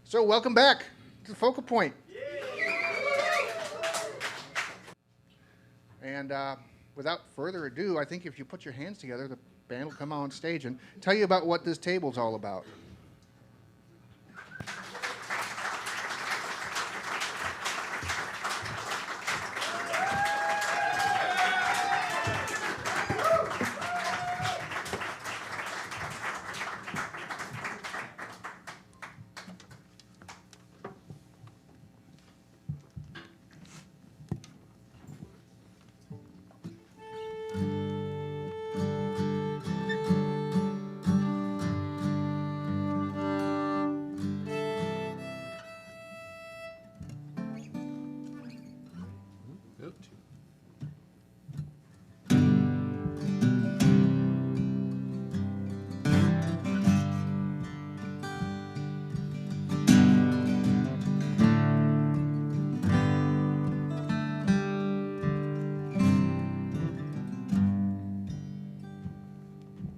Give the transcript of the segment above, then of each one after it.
So welcome back to the Focal Point. And without further ado, I think if you put your hands together, the band will come on stage and tell you about what this table's all about.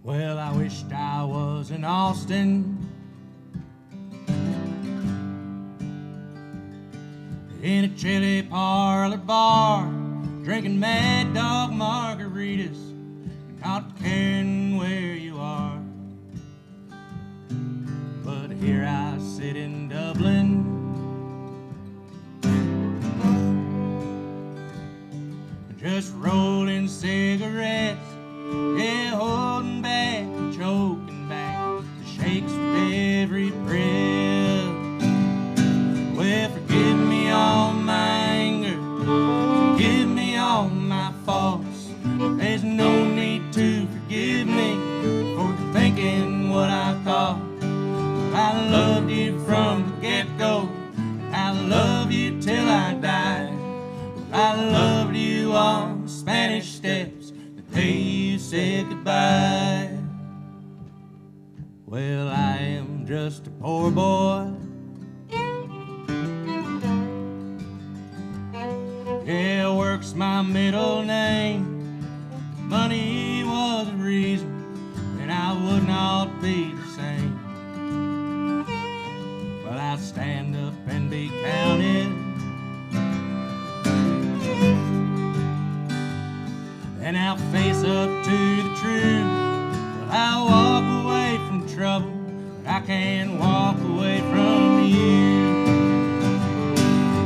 Well, I wished I was in Austin, in a chili parlor bar, drinking Mad Dog Margaritas, not caring where you are. But here I sit in Dublin, just rolling cigarettes, yeah, holding back and choking back the shakes with every breath. Well, forgive me all my anger, forgive me all my faults. There's no need to forgive me for thinking what I thought. I loved you from the get-go, I love you till I die. I loved you on the Spanish Steps the day you said goodbye. Well, I am just a poor boy, yeah, work's my middle name. Money was the reason, and I would not be the same. But I'd stand up and be counted, and I'll face up to the truth. Well, I'll walk away from trouble, but I can't walk away from you.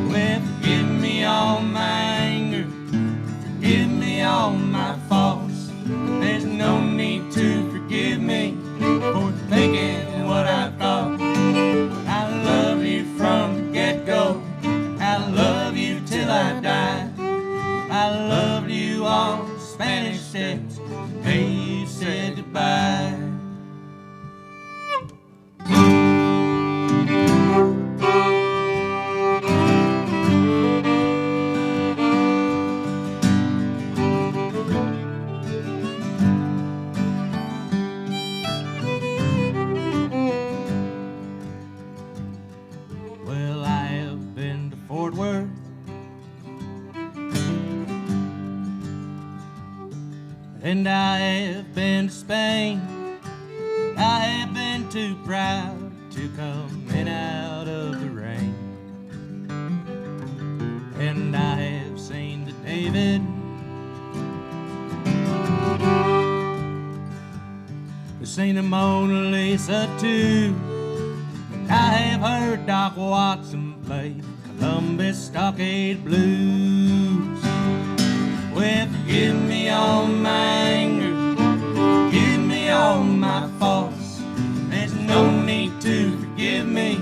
Well, forgive me all my anger, forgive me all my faults. There's no need to forgive me for thinking what I thought. I love you from the get-go, I love you till I die. I loved you on Spanish Steps the day you said goodbye. Well, I have been to Fort Worth, and I have been to Spain. I have been too proud to come in out of the rain. And I have seen the David, I've seen the Mona Lisa too. And I have heard Doc Watson play Columbus Stockade Blues. Well, forgive me all my anger, forgive me all my faults. There's no need to forgive me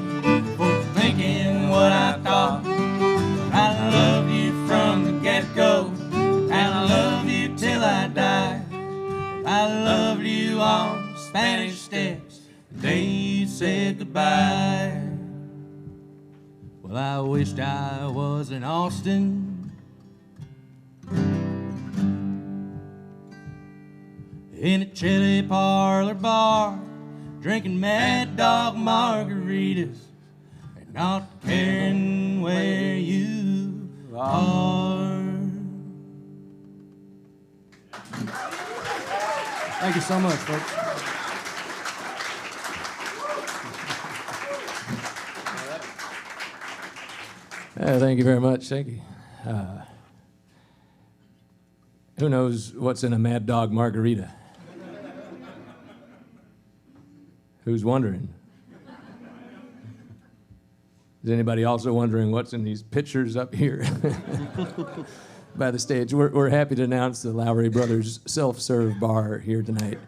for thinking what I thought. I love you from the get-go, I love you till I die. I loved you on Spanish Steps the day you said goodbye. Well, I wished I was in Austin, in a chili parlor bar, drinking Mad Dog Margaritas, and not caring where you are. Thank you so much, folks. Thank you very much. Thank you. Who knows what's in a Mad Dog Margarita? Who's wondering? Is anybody also wondering what's in these pitchers up here by the stage? We're happy to announce the Lowery Brothers self-serve bar here tonight,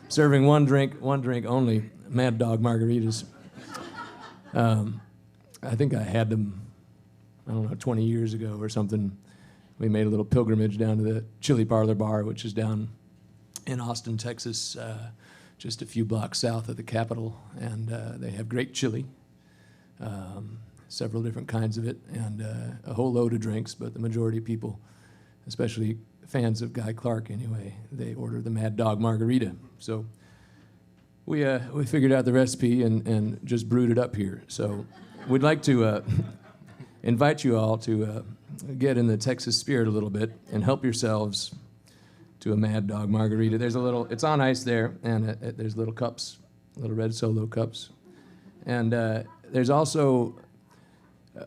serving one drink only, Mad Dog Margaritas. I think I had them, 20 years ago or something. We made a little pilgrimage down to the Chili Parlor Bar, which is down in Austin, Texas, just a few blocks south of the Capitol, and they have great chili, several different kinds of it, and a whole load of drinks, but the majority of people, especially fans of Guy Clark anyway, they order the Mad Dog Margarita. So we figured out the recipe and just brewed it up here. So we'd like to invite you all to get in the Texas spirit a little bit and help yourselves to a Mad Dog Margarita. It's on ice there, and there's little cups, little red Solo cups. And there's also, I'm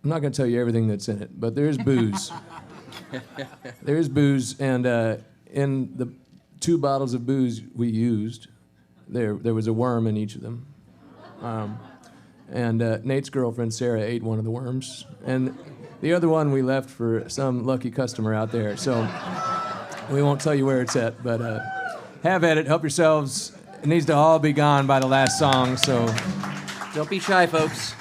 not going to tell you everything that's in it, but there's booze. There's booze, and in the 2 bottles of booze we used, there was a worm in each of them. And Nate's girlfriend, Sarah, ate one of the worms. And the other one we left for some lucky customer out there. So we won't tell you where it's at, but have at it, help yourselves. It needs to all be gone by the last song, so. Don't be shy, folks.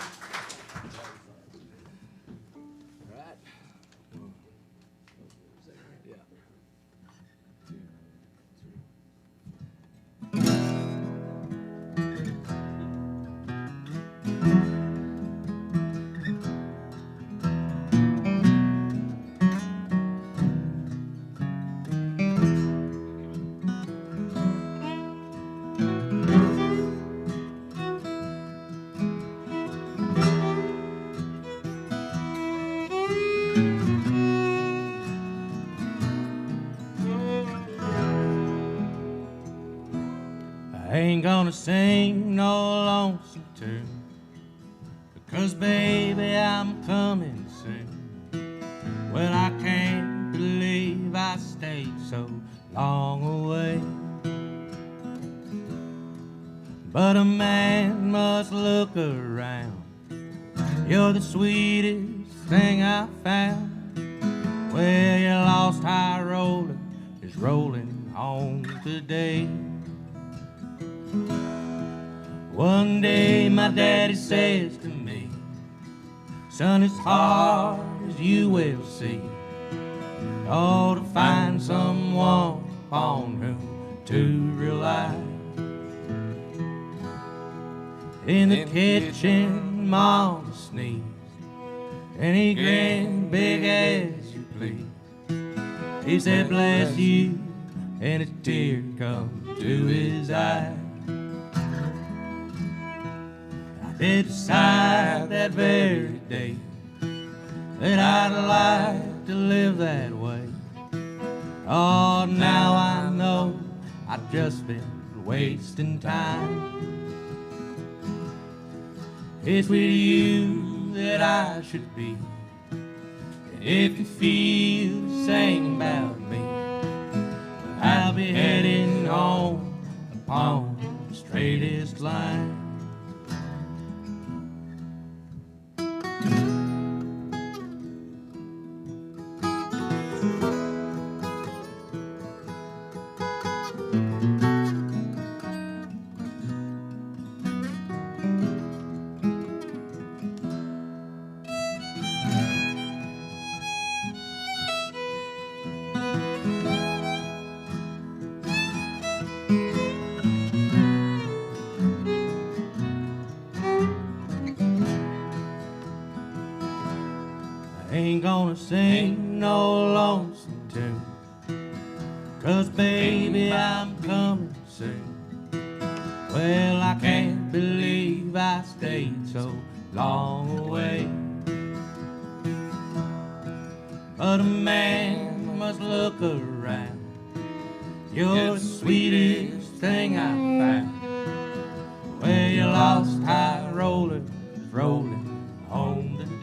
I ain't gonna sing no lonesome tune, because baby I'm coming soon. Well, I can't believe I stayed so long away, but a man must look around. You're the sweetest thing I found. Well, your lost high roller is rolling home today. One day my daddy says to me, son, it's hard as you will see, oh, to find someone on whom to rely. In the kitchen, Mama sneezed, and he grinned big as you please. He said, bless you, and a tear come to his eye. I did decide that very day that I'd like to live that way. Oh, now I know I've just been wasting time. It's with you that I should be, and if you feel the same about me, I'll be heading home upon the straightest line. Ain't gonna sing no lonesome tune, 'cause baby I'm coming soon. Well, I can't believe I stayed so long away, but a man must look around. You're the sweetest thing I found. Well, you lost high roller rolling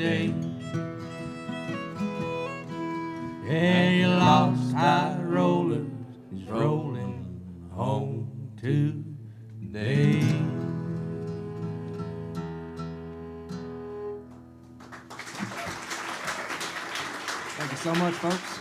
day. Yeah, your lost high roller is rolling home today. Thank you so much, folks.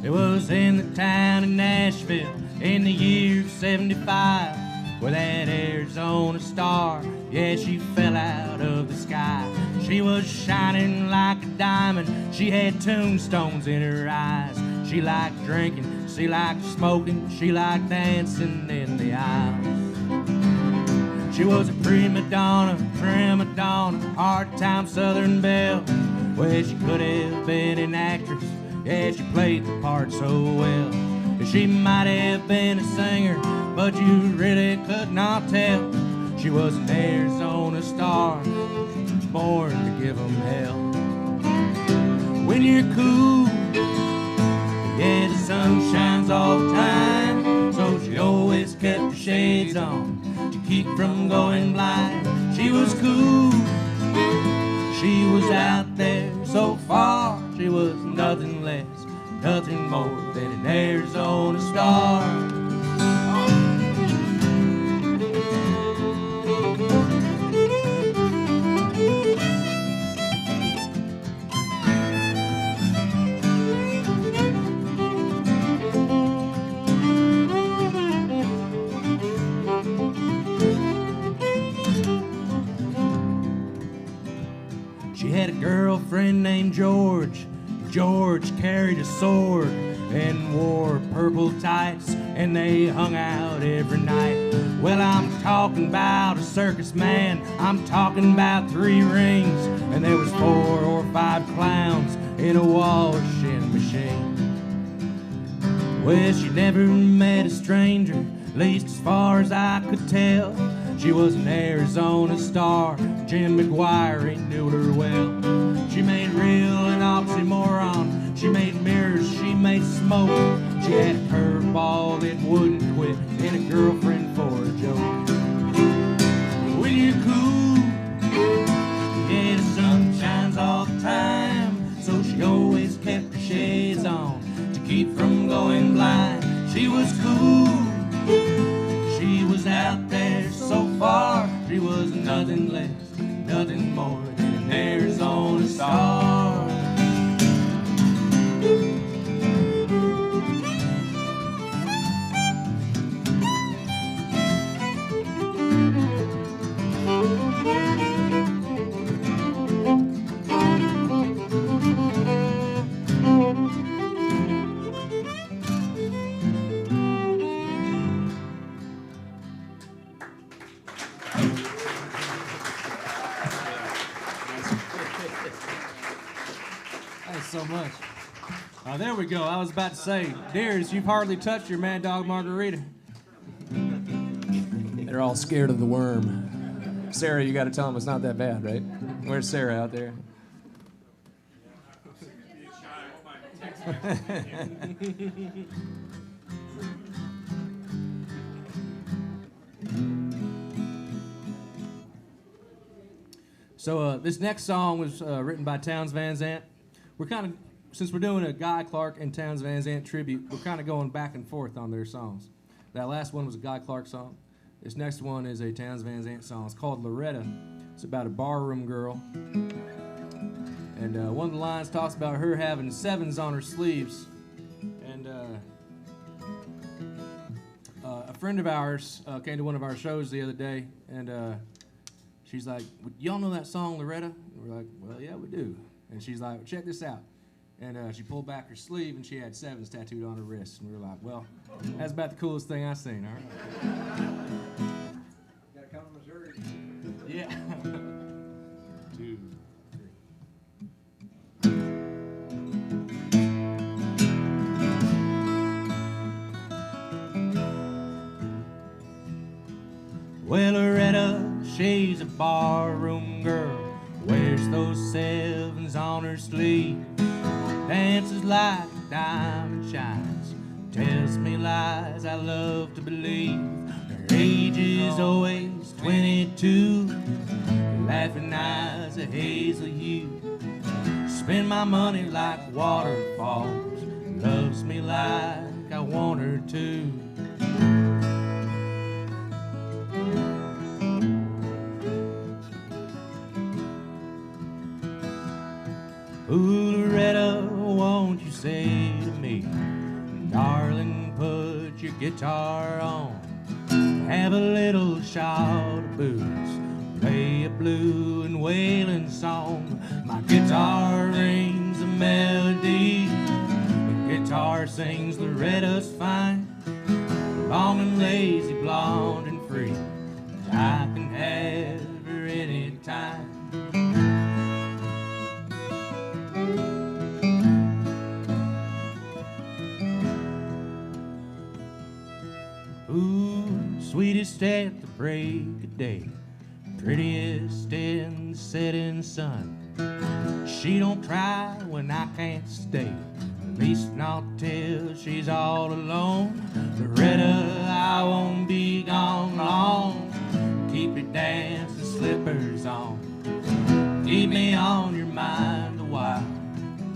It was in the town of Nashville in the year 75 where that Arizona star, yeah, she fell out of the sky. She was shining like a diamond, she had tombstones in her eyes. She liked drinking, she liked smoking, she liked dancing in the aisles. She was a prima donna, hard-time Southern belle. Well, she could have been an actress, yeah, she played the part so well. She might have been a singer, but you really could not tell. She was an Arizona star, born to give 'em hell. When you're cool, yeah, the sun shines all the time, so she always kept her shades on to keep from going blind. She was cool, she was out there so far, she was nothing less, nothing more than an Arizona star. She had a girlfriend named George. George carried a sword and wore purple tights, and they hung out every night. Well, I'm talking about a circus man, I'm talking about 3 rings, and there was 4 or 5 clowns in a washing machine. Well, she never met a stranger, at least as far as I could tell. She was an Arizona star, Jim McGuire, he knew her well. She made real an oxymoron, she made mirrors, she made smoke. She had a curveball that wouldn't quit, and a girlfriend for a joke. When you're cool, yeah, the sun shines all the time, so she always kept her shades on to keep from going blind. She was cool, she was out there so far, she was nothing less, nothing more than an Arizona star. Thanks so much. There we go. I was about to say, dears, you've hardly touched your Mad Dog Margarita. They're all scared of the worm. Sarah, you got to tell them it's not that bad, right? Where's Sarah out there? So this next song was written by Townes Van Zandt. We're kind of, since we're doing a Guy Clark and Townes Van Zandt tribute, we're kind of going back and forth on their songs. That last one was a Guy Clark song. This next one is a Townes Van Zandt song. It's called Loretta. It's about a barroom girl. And one of the lines talks about her having 7s on her sleeves. And a friend of ours came to one of our shows the other day, and she's like, y'all know that song, Loretta? And we're like, well, yeah, we do. And she's like, well, check this out. And she pulled back her sleeve, and she had 7s tattooed on her wrist. And we were like, well, that's about the coolest thing I've seen, all right? Gotta come to Missouri. Yeah. 2, 3. Well, Loretta, she's a barroom girl, wears those sevens on her sleeve, dances like a diamond shines, tells me lies I love to believe. Her age is always 22, her laughing eyes a hazel hue. Spend my money like waterfalls, loves me like I want her to. Ooh, Loretta, won't you say to me, darling, put your guitar on, have a little shot of booze, play a blue and wailing song. My guitar rings a melody, the guitar sings Loretta's fine, long and lazy, blonde and free, I can have her anytime. Ooh, sweetest at the break of day, prettiest in the setting sun. She don't cry when I can't stay, at least not till she's all alone. Loretta, I won't be gone long, keep your dancing slippers on, keep me on your mind a while,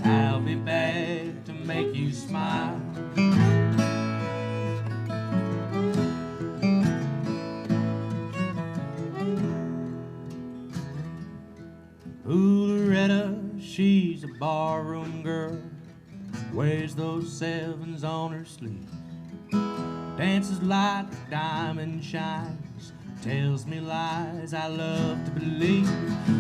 I'll be back to make you smile. Ooh, Loretta, she's a barroom girl, wears those sevens on her sleeve, dances like a diamond shines, tells me lies I love to believe.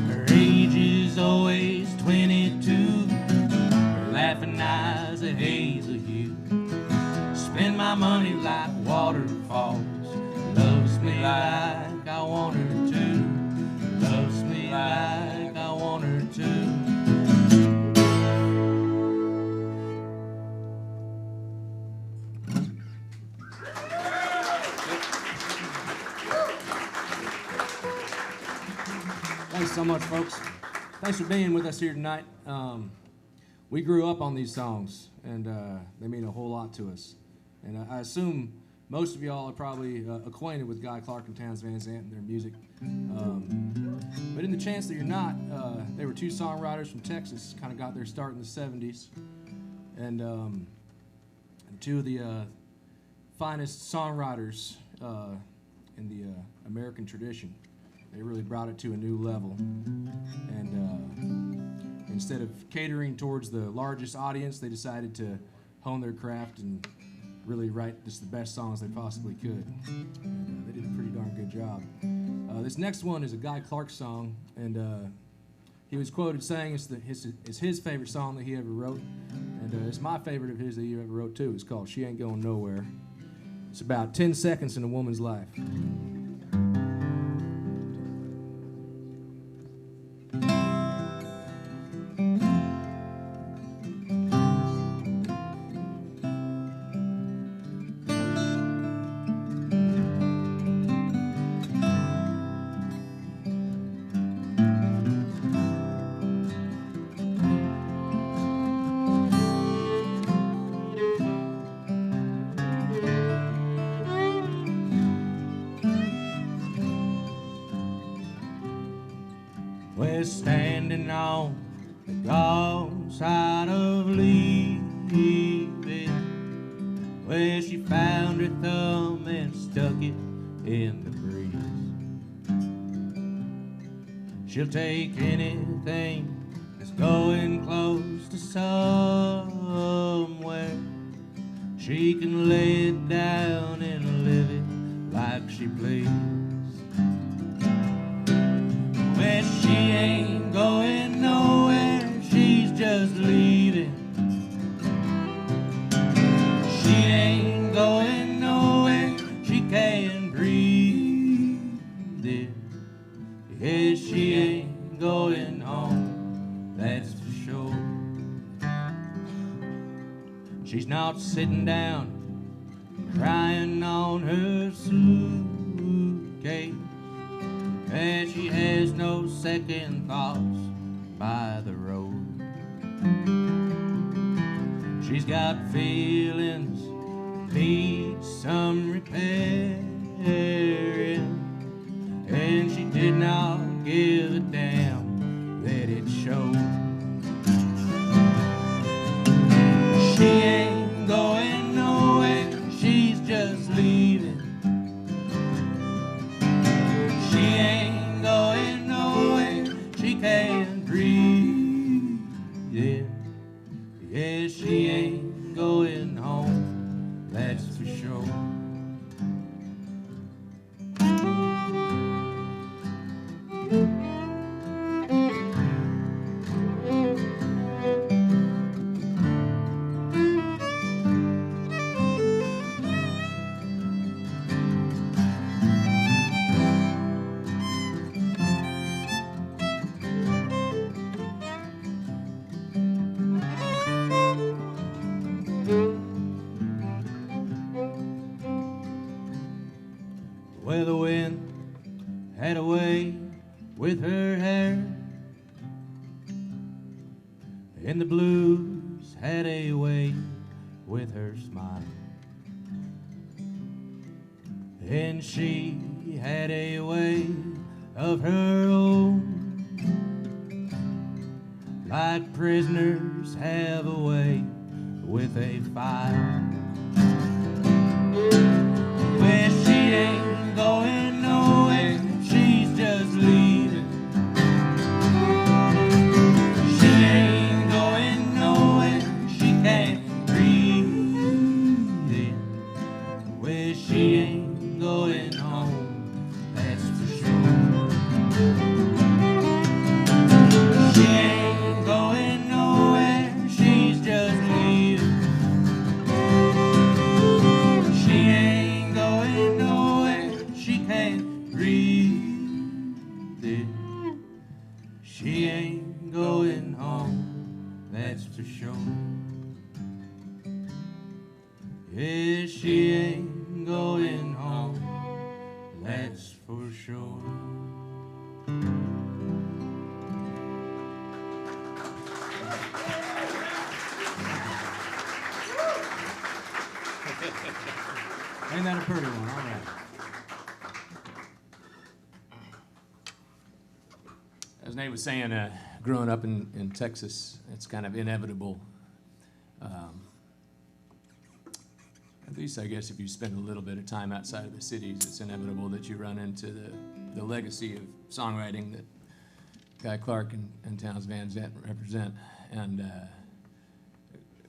Her age is always 22, her laughing eyes a hazel hue. Spend my money like waterfalls, loves me like I want her to, loves me like I want her to. Thanks so much, folks. Thanks for being with us here tonight. We grew up on these songs, and they mean a whole lot to us. And I assume most of y'all are probably acquainted with Guy Clark and Townes Van Zandt and their music. But in the chance that you're not, they were two songwriters from Texas, kind of got their start in the 70s. And two of the finest songwriters in the American tradition. They really brought it to a new level. And instead of catering towards the largest audience, they decided to hone their craft and really write just the best songs they possibly could. And they did a pretty darn good job. This next one is a Guy Clark song, and he was quoted saying it's his favorite song that he ever wrote, and it's my favorite of his that he ever wrote too. It's called She Ain't Going Nowhere. It's about 10 seconds in a woman's life. We're standing on the gone side of leaving, where she found her thumb and stuck it in the breeze. She'll take anything that's going close to somewhere. She can lay it down and live it like she please. Well, she ain't going nowhere, she's just leaving. She ain't going nowhere, she can't breathe it. Yes, she ain't going home, that's for sure. She's not sitting down, crying on her suitcase. and she has no second thoughts by the road. She's got feelings, needs some repairing, and she did not give a damn that it showed. She ain't going nowhere, she's just leaving. She ain't going nowhere, she can't breathe. Yeah, yeah, she ain't going home, that's for sure. Well, the wind had a way with her hair, and the blues had a way with her smile, and she had a way of her own, like prisoners have a way with a file. Well, she ain't going nowhere, she's just leaving. She ain't going nowhere, she can't breathe. Well, she ain't going home, that's for sure. She ain't going nowhere, she's just leaving. She ain't going nowhere, she can't breathe. She ain't going home, that's for sure. Yeah, she ain't going home, that's for sure. Ain't that a pretty one? All right. As Nate was saying, growing up in Texas, it's kind of inevitable. At least, I guess, if you spend a little bit of time outside of the cities, it's inevitable that you run into the legacy of songwriting that Guy Clark and Townes Van Zandt represent. And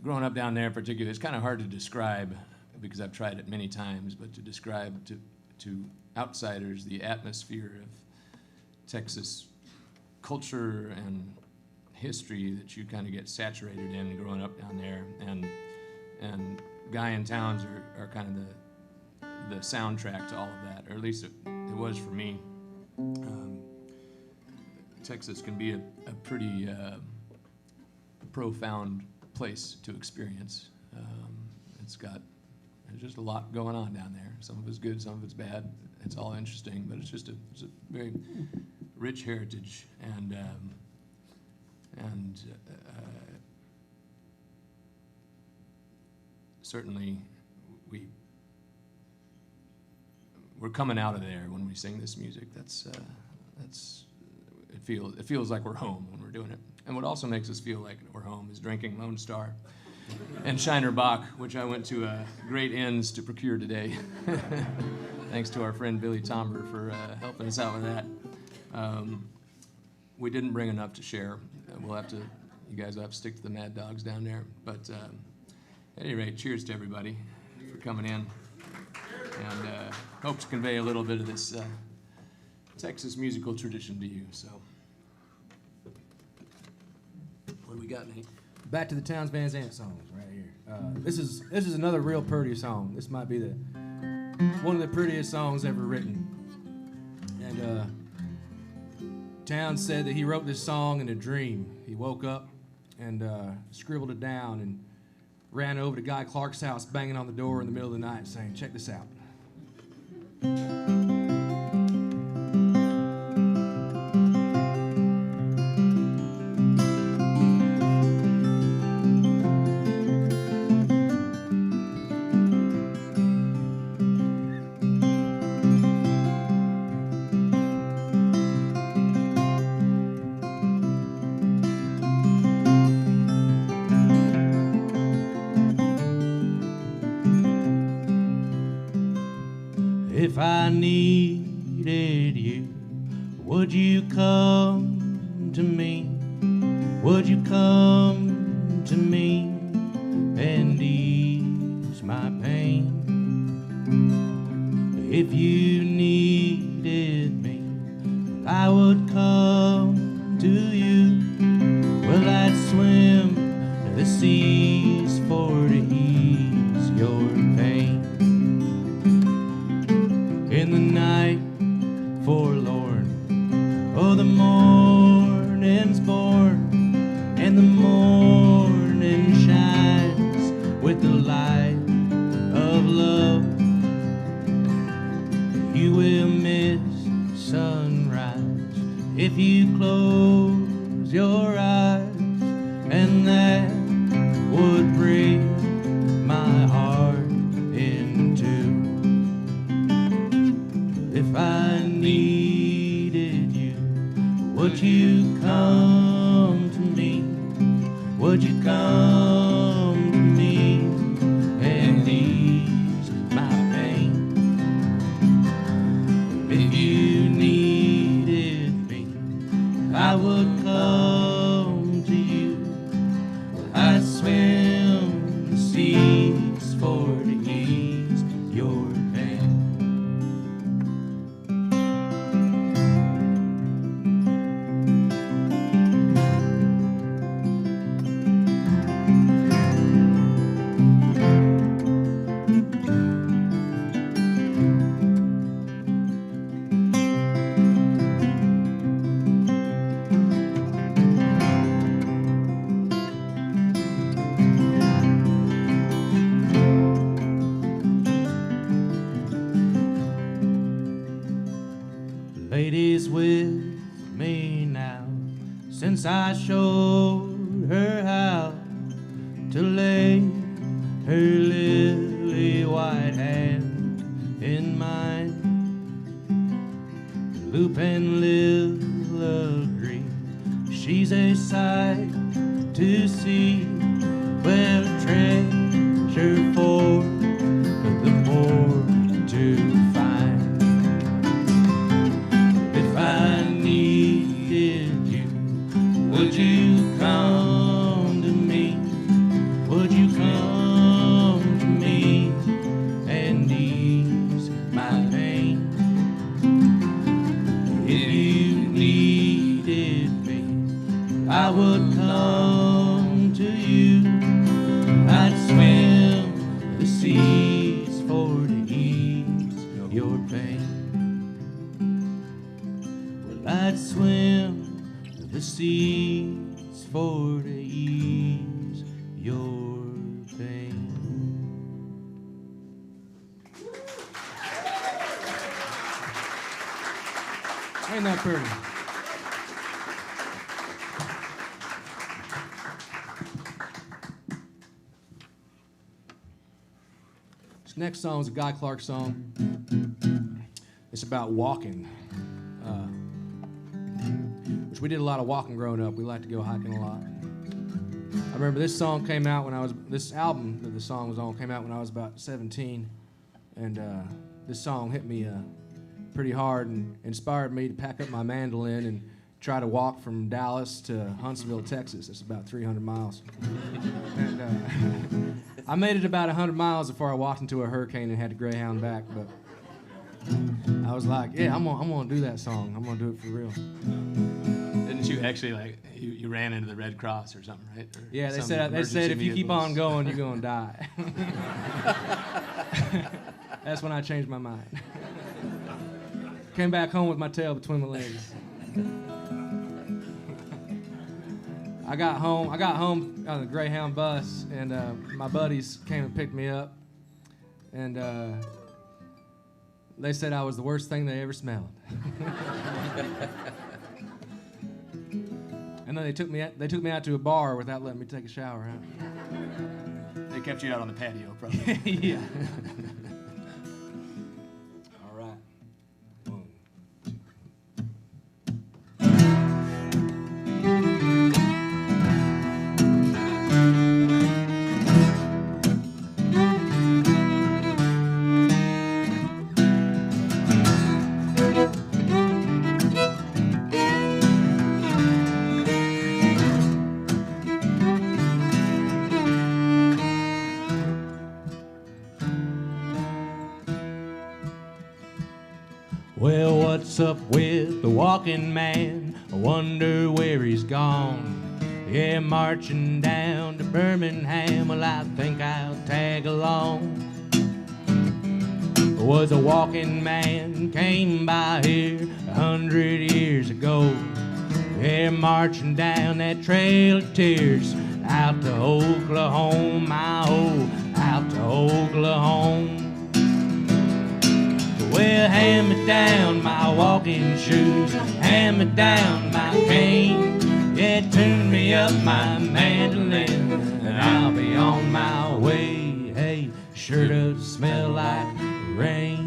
growing up down there in particular, it's kind of hard to describe, because I've tried it many times, but to describe to outsiders the atmosphere of Texas culture and history that you kind of get saturated in growing up down there. And Guy and Townes are kind of the soundtrack to all of that, or at least it was for me. Texas can be a pretty profound place to experience. There's just a lot going on down there. Some of it's good, some of it's bad. It's all interesting, but it's a very rich heritage, and certainly we're coming out of there when we sing this music. It feels like we're home when we're doing it. And what also makes us feel like we're home is drinking Lone Star and Shiner Bock, which I went to great ends to procure today. Thanks to our friend Billy Tomber for helping us out with that. We didn't bring enough to share. You guys will have to stick to the Mad Dogs down there. But at any rate, cheers to everybody for coming in. And hope to convey a little bit of this Texas musical tradition to you. So, what do we got, Nate? Back to the Townes Van Zandt songs right here. This is another real pretty song. This might be one of the prettiest songs ever written. And Townes said that he wrote this song in a dream. He woke up and scribbled it down and ran over to Guy Clark's house, banging on the door in the middle of the night, saying, "Check this out." If I needed you, would you come to me? Would you come to me and ease my pain? If you needed me, I would come to you. Well, I'd swim the seas for to ease your pain. In the night forlorn, oh, the morning's born, and the morning shines with the light of love. You will miss sunrise if you close your eyes, and that would break my heart in two. If I needed you, would you come to me? Would you come to me and ease my pain? If you needed me, I would come to you. I'd swim the seas for to ease your pain. Ladies with me now, since I showed her how to lay her lily white hand in mine. Loop and Lil agree, she's a sight to see. Well, treasure for the poor to find. If I needed you, would you come to me? Would you come to me and ease my pain? If you needed me, I would come to you. I'd swim the seas for to ease your pain. I'd swim the seas for to ease your pain. Ain't that pretty? This next song is a Guy Clark song. It's about walking. Which we did a lot of walking growing up. We liked to go hiking a lot. I remember this song came out when I was, this album that the song was on came out when I was about 17. And this song hit me pretty hard and inspired me to pack up my mandolin and try to walk from Dallas to Huntsville, Texas. It's about 300 miles. And I made it about 100 miles before I walked into a hurricane and had to Greyhound back. But I was like, yeah, I'm gonna do that song. I'm gonna do it for real. Didn't you actually, like, you ran into the Red Cross or something, right? Or Yeah, they some said if you keep vehicles. on going, you're gonna die. That's when I changed my mind. Came back home with my tail between my legs. I got home on the Greyhound bus, and my buddies came and picked me up, and they said I was the worst thing they ever smelled. And then they took me out to a bar without letting me take a shower. Huh? They kept you out on the patio, probably. Yeah. All right. One, two. what's up with the walking man. I wonder where he's gone. Yeah, marching down to Birmingham. Well, I think I'll tag along. Was a walking man, came by here 100 years ago. Yeah, marching down that trail of tears out to Oklahoma, oh, out to Oklahoma. Well, hand me down my walking shoes, hand me down my cane. Yeah, tune me up my mandolin, and I'll be on my way. Hey, sure does smell like rain.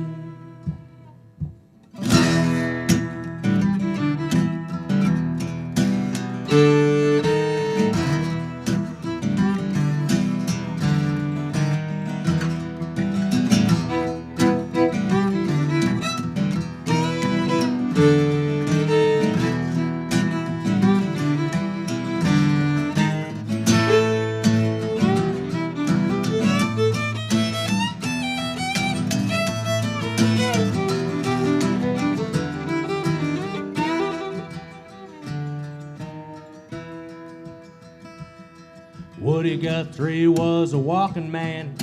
Woody Guthrie was a walking man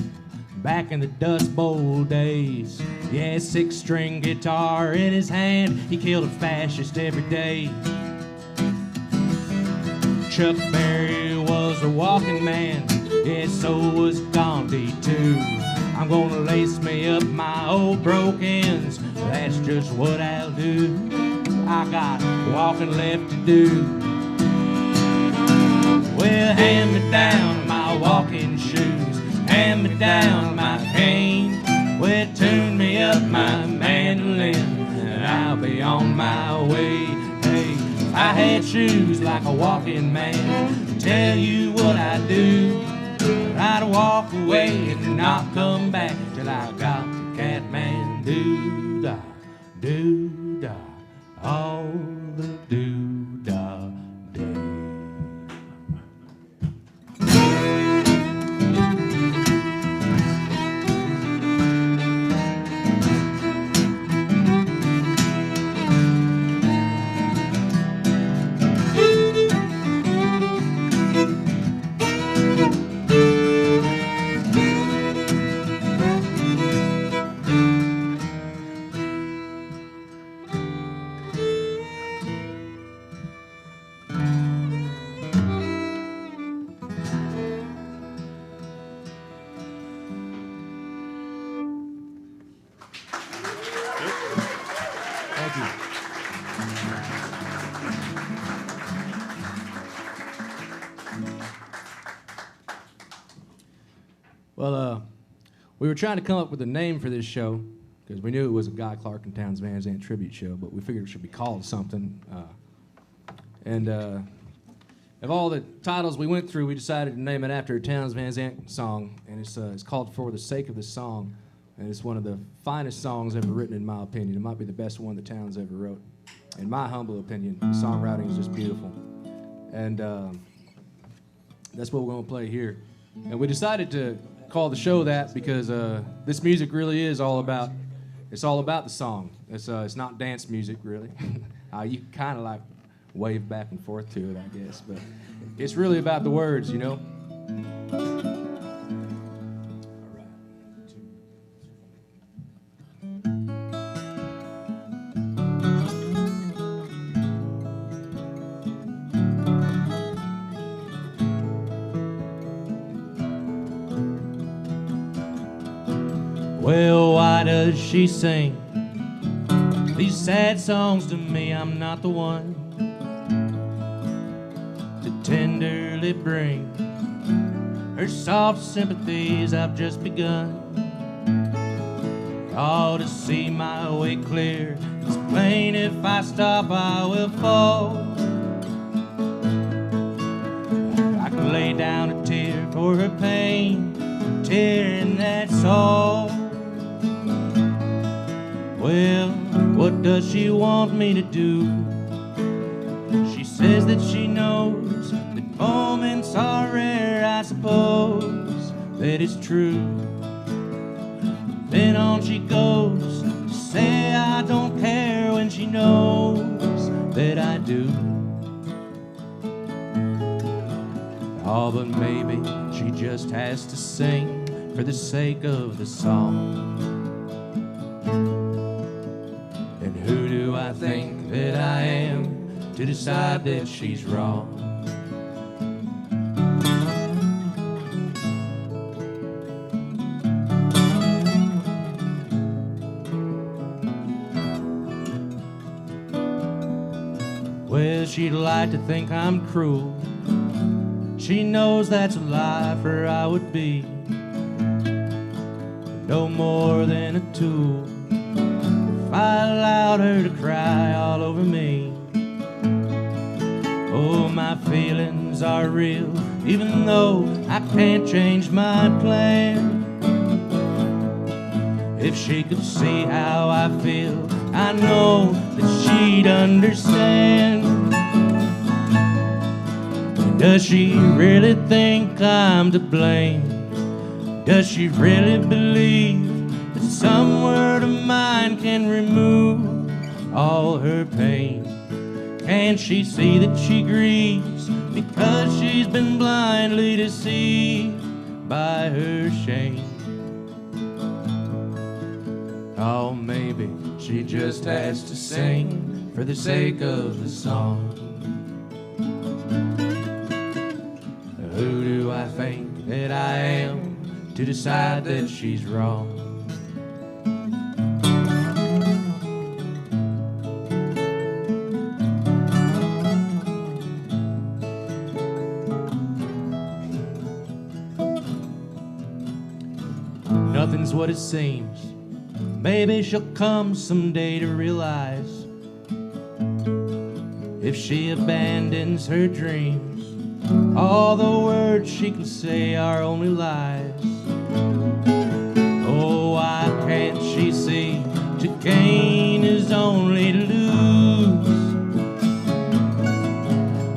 back in the Dust Bowl days. Yeah, 6-string guitar in his hand, he killed a fascist every day. Chuck Berry was a walking man, yeah, so was Gandhi too. I'm gonna lace me up my old brokens, that's just what I'll do. I got walking left to do. Well, hand me down my walking shoes, hand me down my cane. Well, tune me up my mandolin, and I'll be on my way. Hey, if I had shoes like a walking man, tell you what I'd do. I'd walk away and not come back till I got to Kathmandu, do-da, all the do-da day. Well, we were trying to come up with a name for this show because we knew it was a Guy Clark and Townes Van Zandt tribute show, but we figured it should be called something. Of all the titles we went through, we decided to name it after a Townes Van Zandt song, and it's called For the Sake of the Song, and it's one of the finest songs ever written, in my opinion. It might be the best one that Townes ever wrote, in my humble opinion. The songwriting is just beautiful, and that's what we're going to play here. And we decided to call the show that because this music really is all about the song. It's not dance music, really. You kind of like wave back and forth to it, I guess, but it's really about the words, you know. Well, why does she sing these sad songs to me? I'm not the one to tenderly bring her soft sympathies. I've just begun. Oh, to see my way clear, it's plain if I stop I will fall. I can lay down a tear for her pain, a tear and that's all. Well, what does she want me to do? She says that she knows that moments are rare, I suppose that it's true. Then on she goes to say I don't care when she she knows that I do. Oh, but maybe she just has to sing for the sake of the song. And who do I think that I am to decide that she's wrong? Well, she'd like to think I'm cruel. She knows that's a lie, for I would be no more than a tool if I allowed her to cry all over me. Oh, my feelings are real, even though I can't change my plan. If she could see how I feel, I know that she'd understand. Does she really think I'm to blame? Does she really believe that some word of mine can remove all her pain? Can't she see that she grieves because she's been blindly deceived by her shame? Oh, maybe she just has to sing for the sake of the song. Who do I think that I am to decide that she's wrong? Nothing's what it seems. Maybe she'll come someday to realize if she abandons her dreams, all the words she can say are only lies. Oh, why can't she see to gain is only to lose?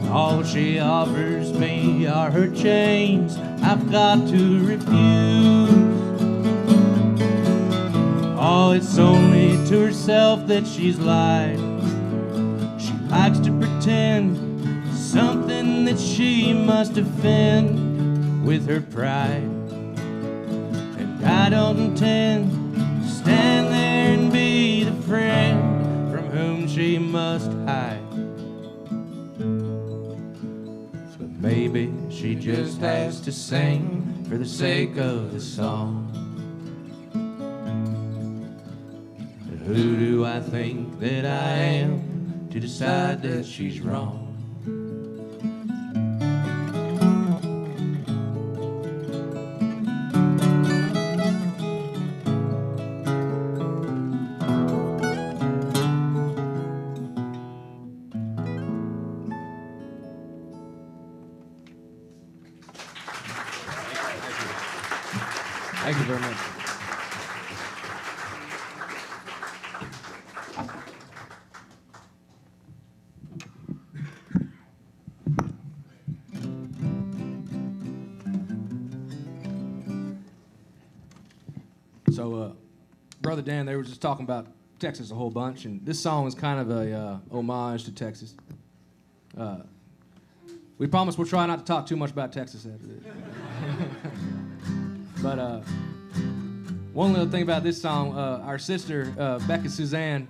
All she offers me are her chains I've got to refuse. Oh, it's only to herself that she's lied. She likes to pretend something that she must defend with her pride. And I don't intend to stand there and be the friend from whom she must hide. But maybe she just has to sing for the sake of the song. Who do I think that I am to decide that she's wrong? Thank you very much. So, Brother Dan, they were just talking about Texas a whole bunch, and this song is kind of a homage to Texas. We promise we'll try not to talk too much about Texas after this. But one little thing about this song, our sister, Becca Suzanne,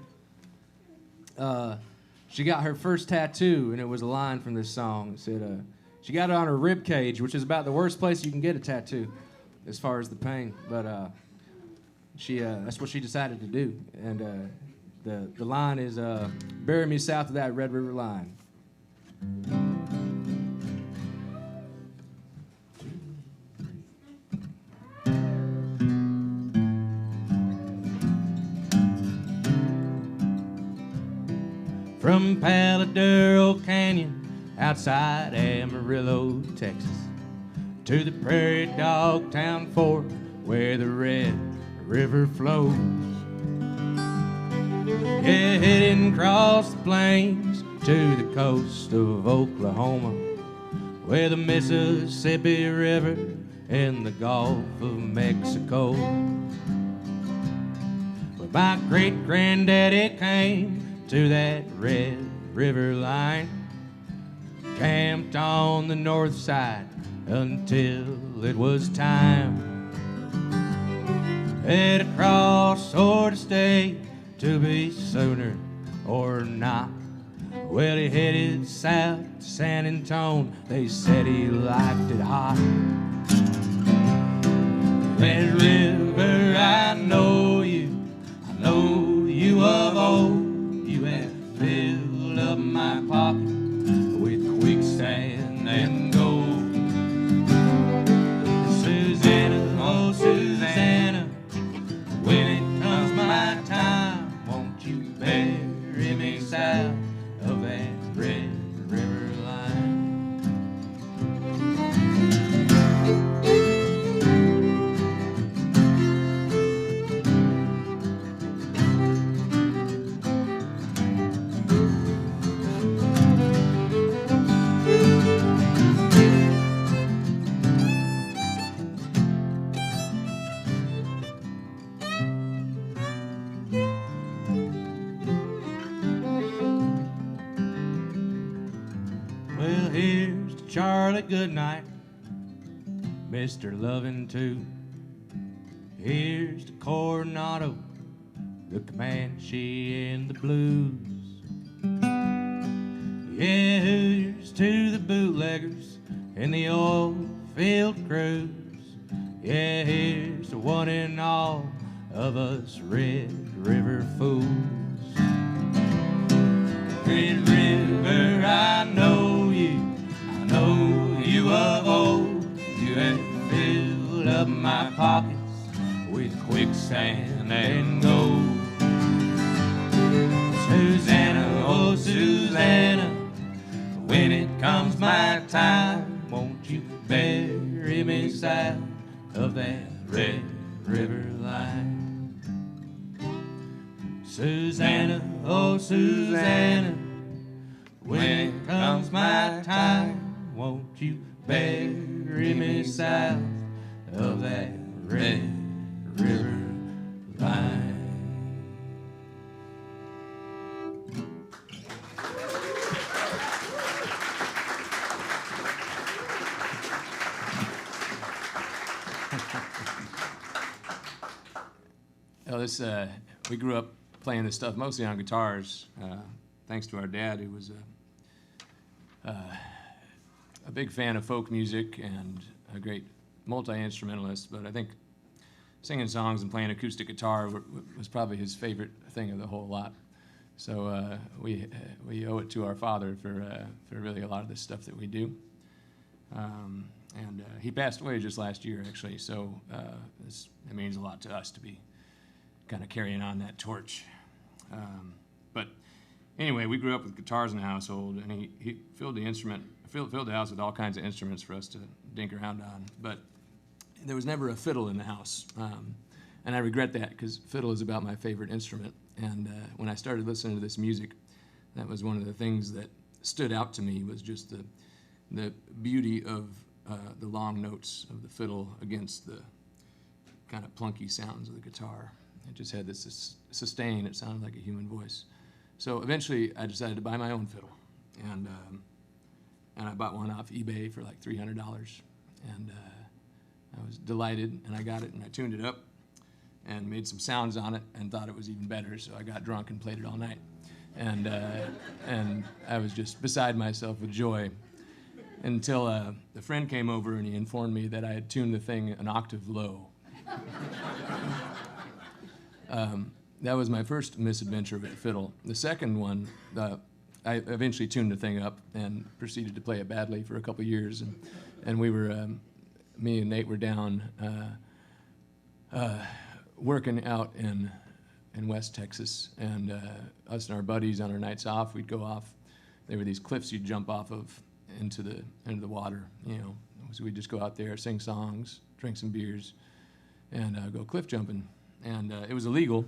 she got her first tattoo, and it was a line from this song. It said, she got it on her rib cage, which is about the worst place you can get a tattoo as far as the pain. But that's what she decided to do. And the line is, bury me south of that Red River line. From Paladuro Canyon, outside Amarillo, Texas, to the prairie dog town fort where the Red River flows. Yeah, heading across the plains to the coast of Oklahoma, where the Mississippi River and the Gulf of Mexico. Where my great-granddaddy came to that Red River line. Camped on the north side until it was time. Head across or to stay, to be sooner or not. Well, he headed south to San Antone. They said he liked it hot. Red River, I know you of old. You have filled up my pocket with quicksand and gold. Susanna, oh Susanna, when it comes my time, won't you bury me south of that Red River line? Well, here's to Charlie Goodnight, Mr. Lovin' too. Here's to Coronado, the Comanche and the blues. Yeah, here's to the bootleggers and the oil field crews. Yeah, here's to one and all of us Red River fools. Red River, I know you of old. You have filled up my pockets with quicksand and gold. Susanna, oh Susanna, when it comes my time, won't you bury me south of that Red River line? Susanna, oh Susanna, when it comes my time, won't you bury me south of that Red River line? Well, we grew up playing this stuff mostly on guitars, thanks to our dad, who was a big fan of folk music and a great multi-instrumentalist. But I think singing songs and playing acoustic guitar was probably his favorite thing of the whole lot. So we owe it to our father for really a lot of this stuff that we do. And he passed away just last year, actually. So it means a lot to us to be kind of carrying on that torch. But anyway, we grew up with guitars in the household, and he filled the house with all kinds of instruments for us to dink around on. But there was never a fiddle in the house, and I regret that because fiddle is about my favorite instrument. And when I started listening to this music, that was one of the things that stood out to me, was just the beauty of the long notes of the fiddle against the kind of plunky sounds of the guitar. It just had this sustain. It sounded like a human voice. So eventually, I decided to buy my own fiddle, and I bought one off eBay for like $300, and I was delighted, and I got it, and I tuned it up, and made some sounds on it, and thought it was even better. So I got drunk and played it all night, and I was just beside myself with joy, until a friend came over and he informed me that I had tuned the thing an octave low. That was my first misadventure with the fiddle. The second one, I eventually tuned the thing up and proceeded to play it badly for a couple years. And we were, me and Nate were down working out in West Texas. And us and our buddies on our nights off, we'd go off. There were these cliffs you'd jump off of into the water, you know. So we'd just go out there, sing songs, drink some beers, and go cliff jumping. And it was illegal,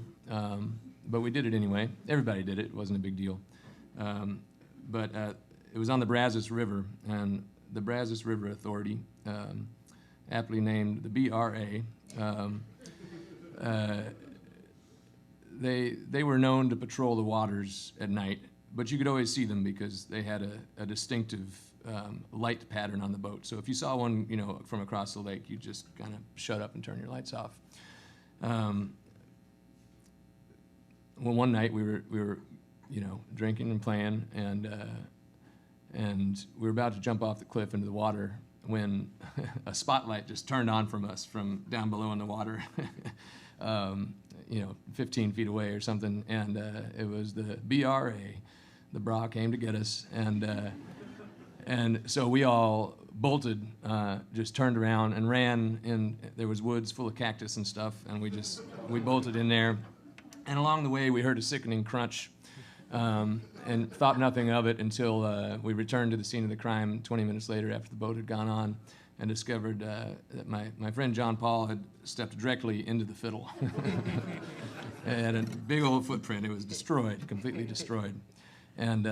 but we did it anyway. Everybody did it. It wasn't a big deal. But it was on the Brazos River, and the Brazos River Authority, aptly named the BRA, they were known to patrol the waters at night, but you could always see them because they had a distinctive light pattern on the boat. So if you saw one, from across the lake, you just kind of shut up and turn your lights off. Well, one night we were drinking and playing, and we were about to jump off the cliff into the water when a spotlight just turned on from us from down below in the water, 15 feet away or something, and it was the BRA. The bra came to get us, and so we all bolted, just turned around and ran, and there was woods full of cactus and stuff, and we bolted in there. And along the way, we heard a sickening crunch, and thought nothing of it until we returned to the scene of the crime 20 minutes later after the boat had gone on, and discovered that my friend John Paul had stepped directly into the fiddle. It had a big old footprint. It was destroyed, completely destroyed. And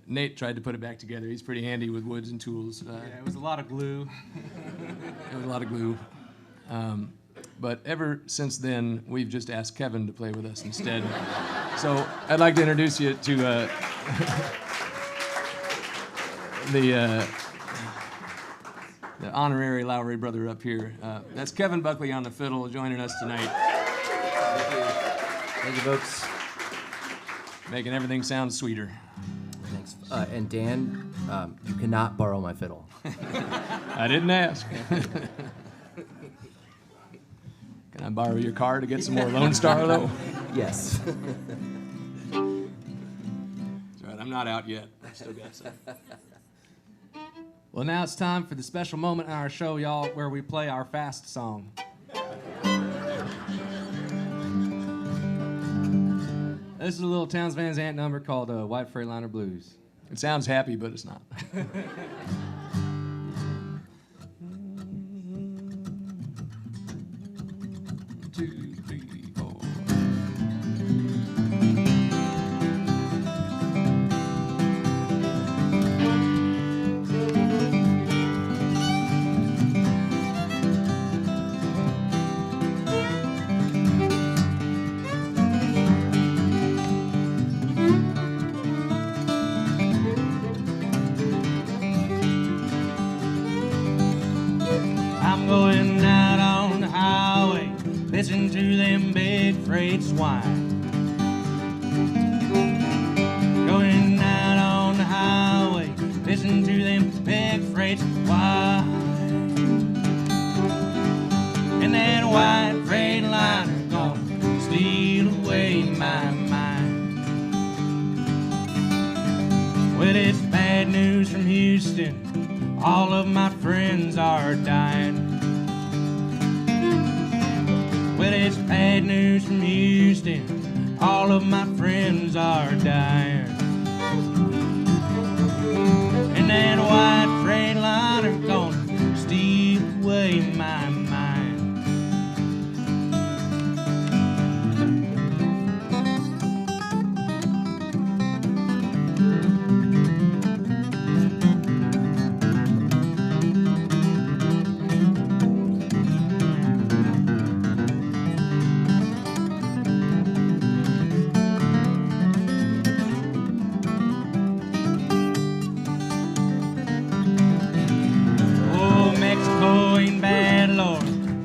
Nate tried to put it back together. He's pretty handy with woods and tools. It was a lot of glue. It was a lot of glue. But ever since then, we've just asked Kevin to play with us instead. So I'd like to introduce you to the honorary Lowery brother up here. That's Kevin Buckley on the fiddle joining us tonight. Thank you. Thank you, folks. Making everything sound sweeter. Thanks. And Dan, you cannot borrow my fiddle. I didn't ask. Can I borrow your car to get some more Lone Star, though? Yes. That's right, I'm not out yet. I still got some. Well, now it's time for the special moment in our show, y'all, where we play our fast song. This is a little Towns Van Zandt number called White Freightliner Blues. It sounds happy, but it's not. 2, 3, 4. I'm going out on the highway, listen to them big freight swine. Going out on the highway, listen to them big freight swine. And that white freight liner gonna steal away my mind. Well, it's bad news from Houston, all of my friends are dying. Well, it's bad news from Houston, all of my friends are dying. And that white freightliner gonna steal away my mind.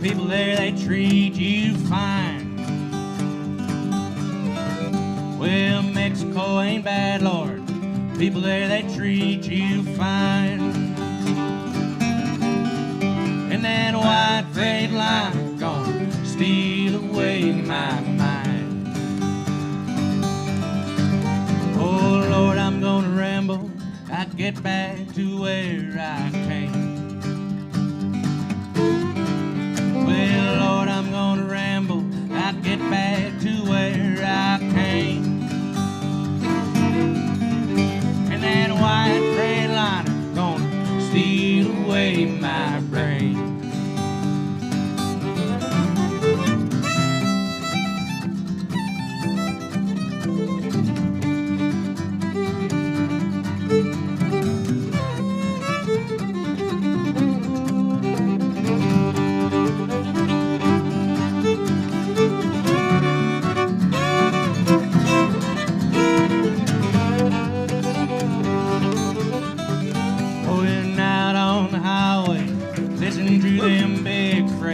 People there, they treat you fine. Well, Mexico ain't bad, Lord. People there, they treat you fine. And that white freightliner gonna steal away my mind. Oh, Lord, I'm gonna ramble. I'd get back to where I came. Well, Lord, I'm gonna ramble. I'd get back to where I came. And that white freightliner gonna steal away my brain.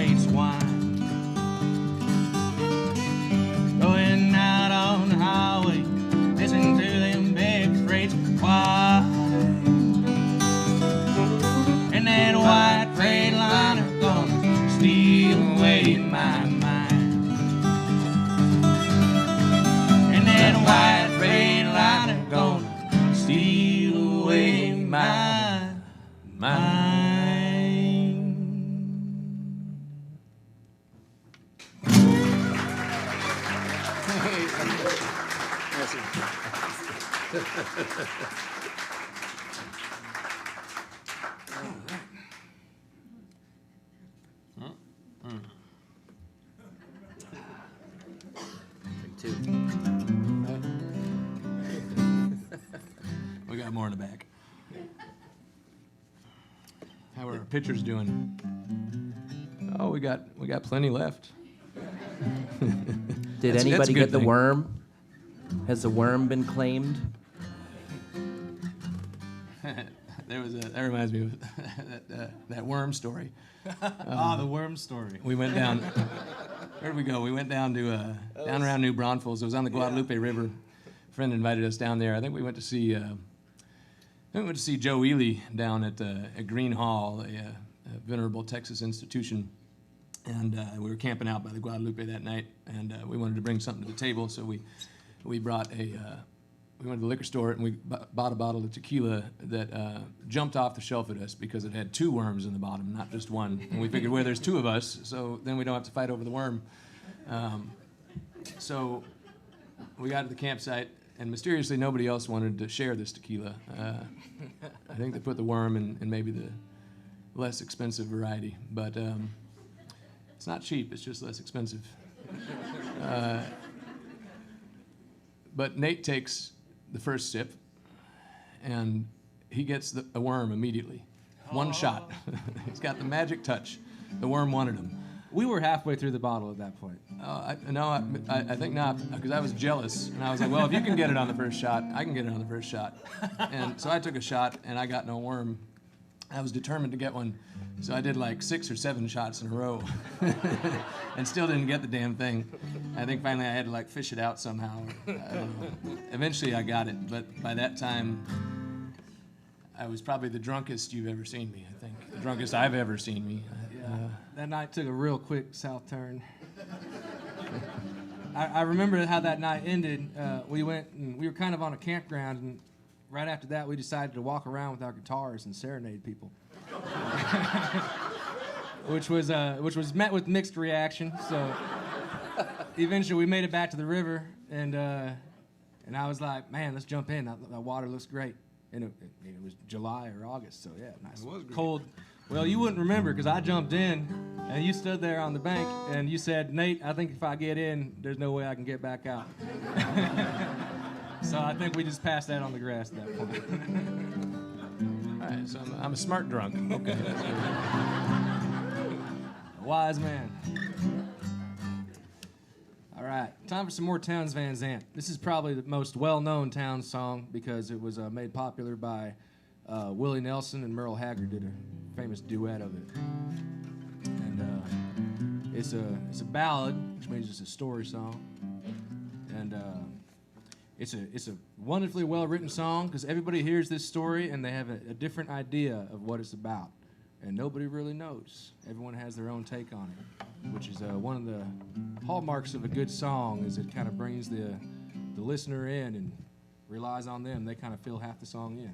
great swine. Going out on the highway, listening to them big freights wide. And that white Freightliner gonna steal away my mind. And that white Freightliner gonna steal away my mind. Two. We got more in the back. How are our pitchers doing? Oh, we got plenty left. Did That's a anybody good get the thing. worm? Has the worm been claimed? That reminds me of that worm story. The worm story. We went down. Where did we go? We went down to down around New Braunfels. It was on the Guadalupe River. A friend invited us down there. I think we went to see. Joe Ely down at Green Hall, a venerable Texas institution, and we were camping out by the Guadalupe that night, and we wanted to bring something to the table, so we brought we went to the liquor store and we bought a bottle of tequila that jumped off the shelf at us because it had 2 worms in the bottom, not just one. And we figured, well, there's 2 of us, so then we don't have to fight over the worm. So we got to the campsite, and mysteriously nobody else wanted to share this tequila. I think they put the worm in maybe the less expensive variety, but it's not cheap, it's just less expensive. But Nate takes the first sip, and he gets a worm immediately. One shot. He's got the magic touch. The worm wanted him. We were halfway through the bottle at that point. I think not, because I was jealous, and I was like, well, if you can get it on the first shot, I can get it on the first shot. And so I took a shot, and I got no worm. I was determined to get one, so I did like 6 or 7 shots in a row, and still didn't get the damn thing. I think finally I had to like fish it out somehow. I don't know. Eventually I got it, but by that time, I was probably the drunkest you've ever seen me, I think. The drunkest I've ever seen me. That night took a real quick south turn. I remember how that night ended. We went and we were kind of on a campground, and right after that we decided to walk around with our guitars and serenade people. which was met with mixed reaction. So eventually we made it back to the river, and I was like, man, let's jump in. That water looks great. And it was July or August, so yeah, nice. It was cold. Well, you wouldn't remember because I jumped in, and you stood there on the bank, and you said, Nate, I think if I get in, there's no way I can get back out. So I think we just passed that on the grass at that point. All right, so I'm a smart drunk. Okay. A wise man. All right, time for some more Townes Van Zandt. This is probably the most well-known Townes song because it was made popular by Willie Nelson, and Merle Haggard did a famous duet of it. And it's a ballad, which means it's a story song. And it's a wonderfully well-written song because everybody hears this story and they have a different idea of what it's about. And nobody really knows. Everyone has their own take on it, which is one of the hallmarks of a good song is it kind of brings the listener in and relies on them. They kind of fill half the song in.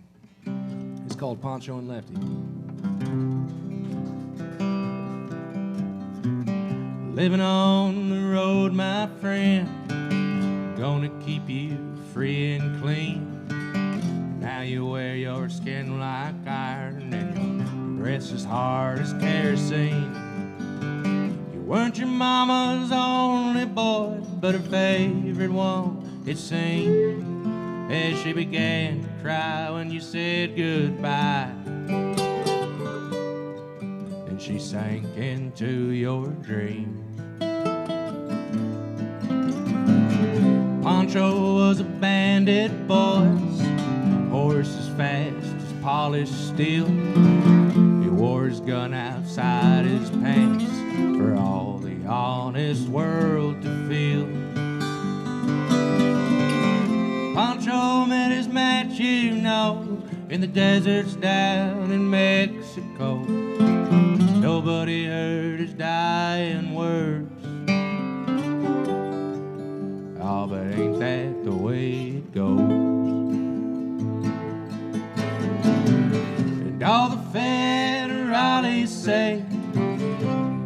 It's called Poncho and Lefty. Living on the road, my friend, gonna keep you free and clean. Now you wear your skin like iron and your breath's as hard as kerosene. You weren't your mama's only boy, but her favorite one, it seemed, as she began to cry when you said goodbye. And she sank into your dreams. Poncho was a bandit, boys, horse as fast as polished steel. He wore his gun outside his pants for the honest world to feel. Poncho met his match, you know, in the deserts down in Mexico. Nobody heard his dying words. Oh, but ain't that the way it goes? And all the federales say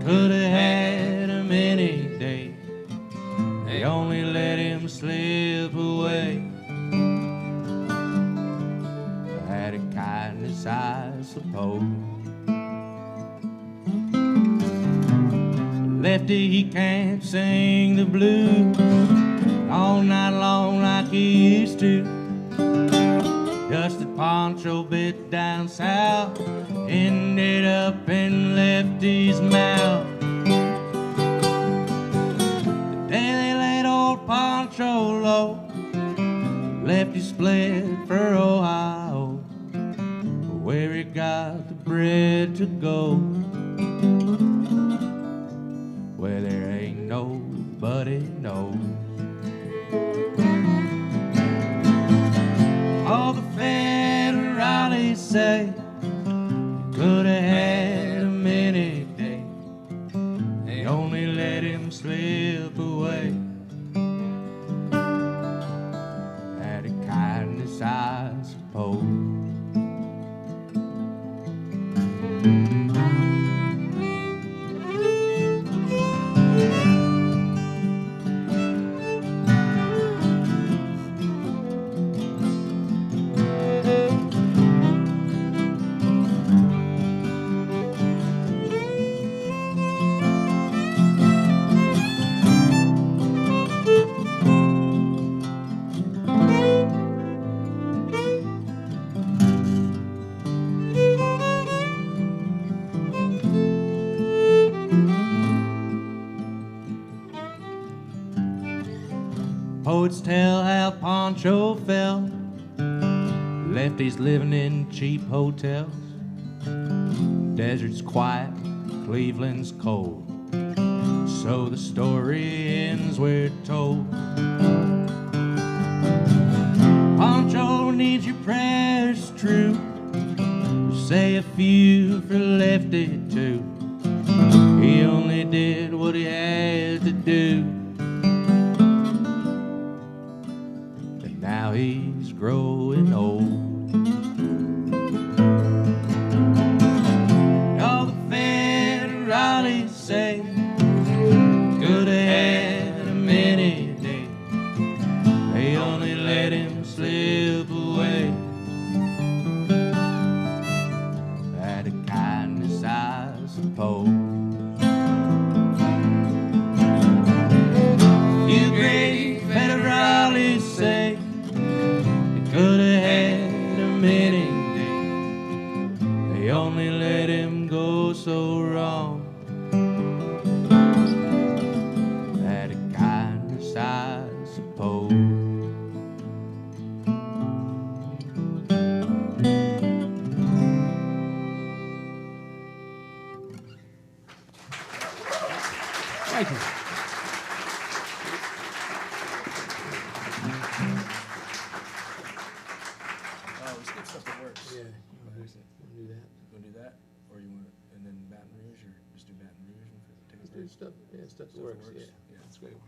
could have had him any day. They only let him slip away. Out of kindness, I suppose. Lefty, he can't sing the blues all night long like he used to. Dusted Poncho bit down south, ended up in Lefty's mouth. The day they laid old Poncho low, Lefty split for Ohio, where he got the bread to go, where there ain't nobody knows. All the federales say you could have had him any day. They only let him slip away. Out of kindness, I suppose. Poets tell how Poncho fell. Lefty's living in cheap hotels. Desert's quiet, Cleveland's cold. So the story ends where it's told. Poncho needs your prayers true. Say a few for Lefty too. He only did what he had to do. Now he's growing old. All the federales say could have had him any day. They only let him slip away. Out of kindness, I suppose. You great federales say could have had him any day. They only let him go so wrong. Out of kindness, I suppose. Thank you. Yeah, you want to do that? You want to do that, or you want to, and then Baton Rouge, or just do Baton Rouge and take a break? Stuff, yeah, stuff that works. Yeah, Yeah. that's great.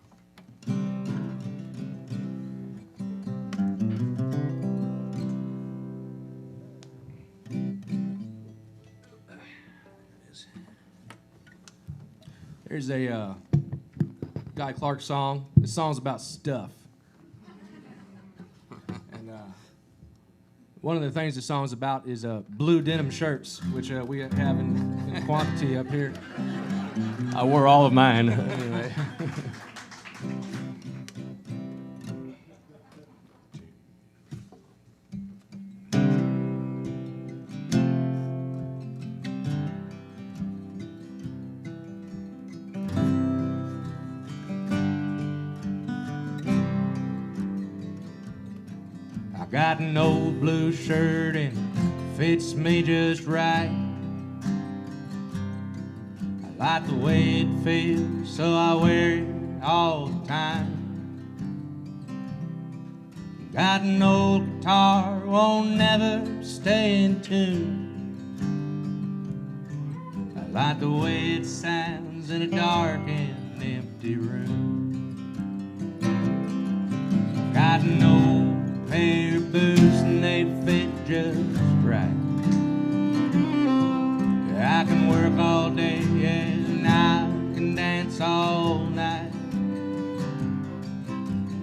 There's a Guy Clark song. This song's about stuff. And one of the things the song's about is blue denim shirts, which we have in quantity up here. I wore all of mine anyway. Got an old blue shirt and fits me just right. I like the way it feels, so I wear it all the time. Got an old guitar, won't never stay in tune. I like the way it sounds in a dark and empty room. Got an old pair of boots and they fit just right. I can work all day and I can dance all night.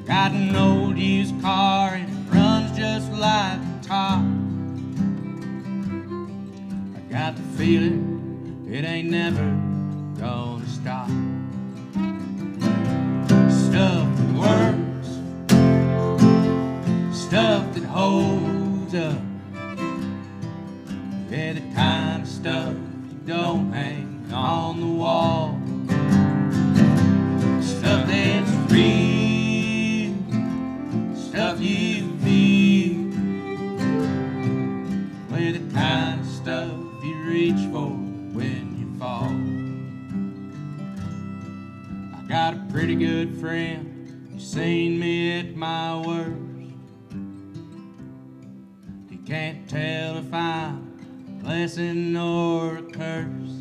Got an old used car and it runs just like a top. I got the feeling it ain't never gonna stop. Stuff that works, stuff that holds up. Yeah, the kind of stuff you don't hang on the wall. Stuff that's real, stuff you feel. We're the kind of stuff you reach for when you fall. I got a pretty good friend, you seen me at my worst. He can't tell if I'm a blessing or a curse,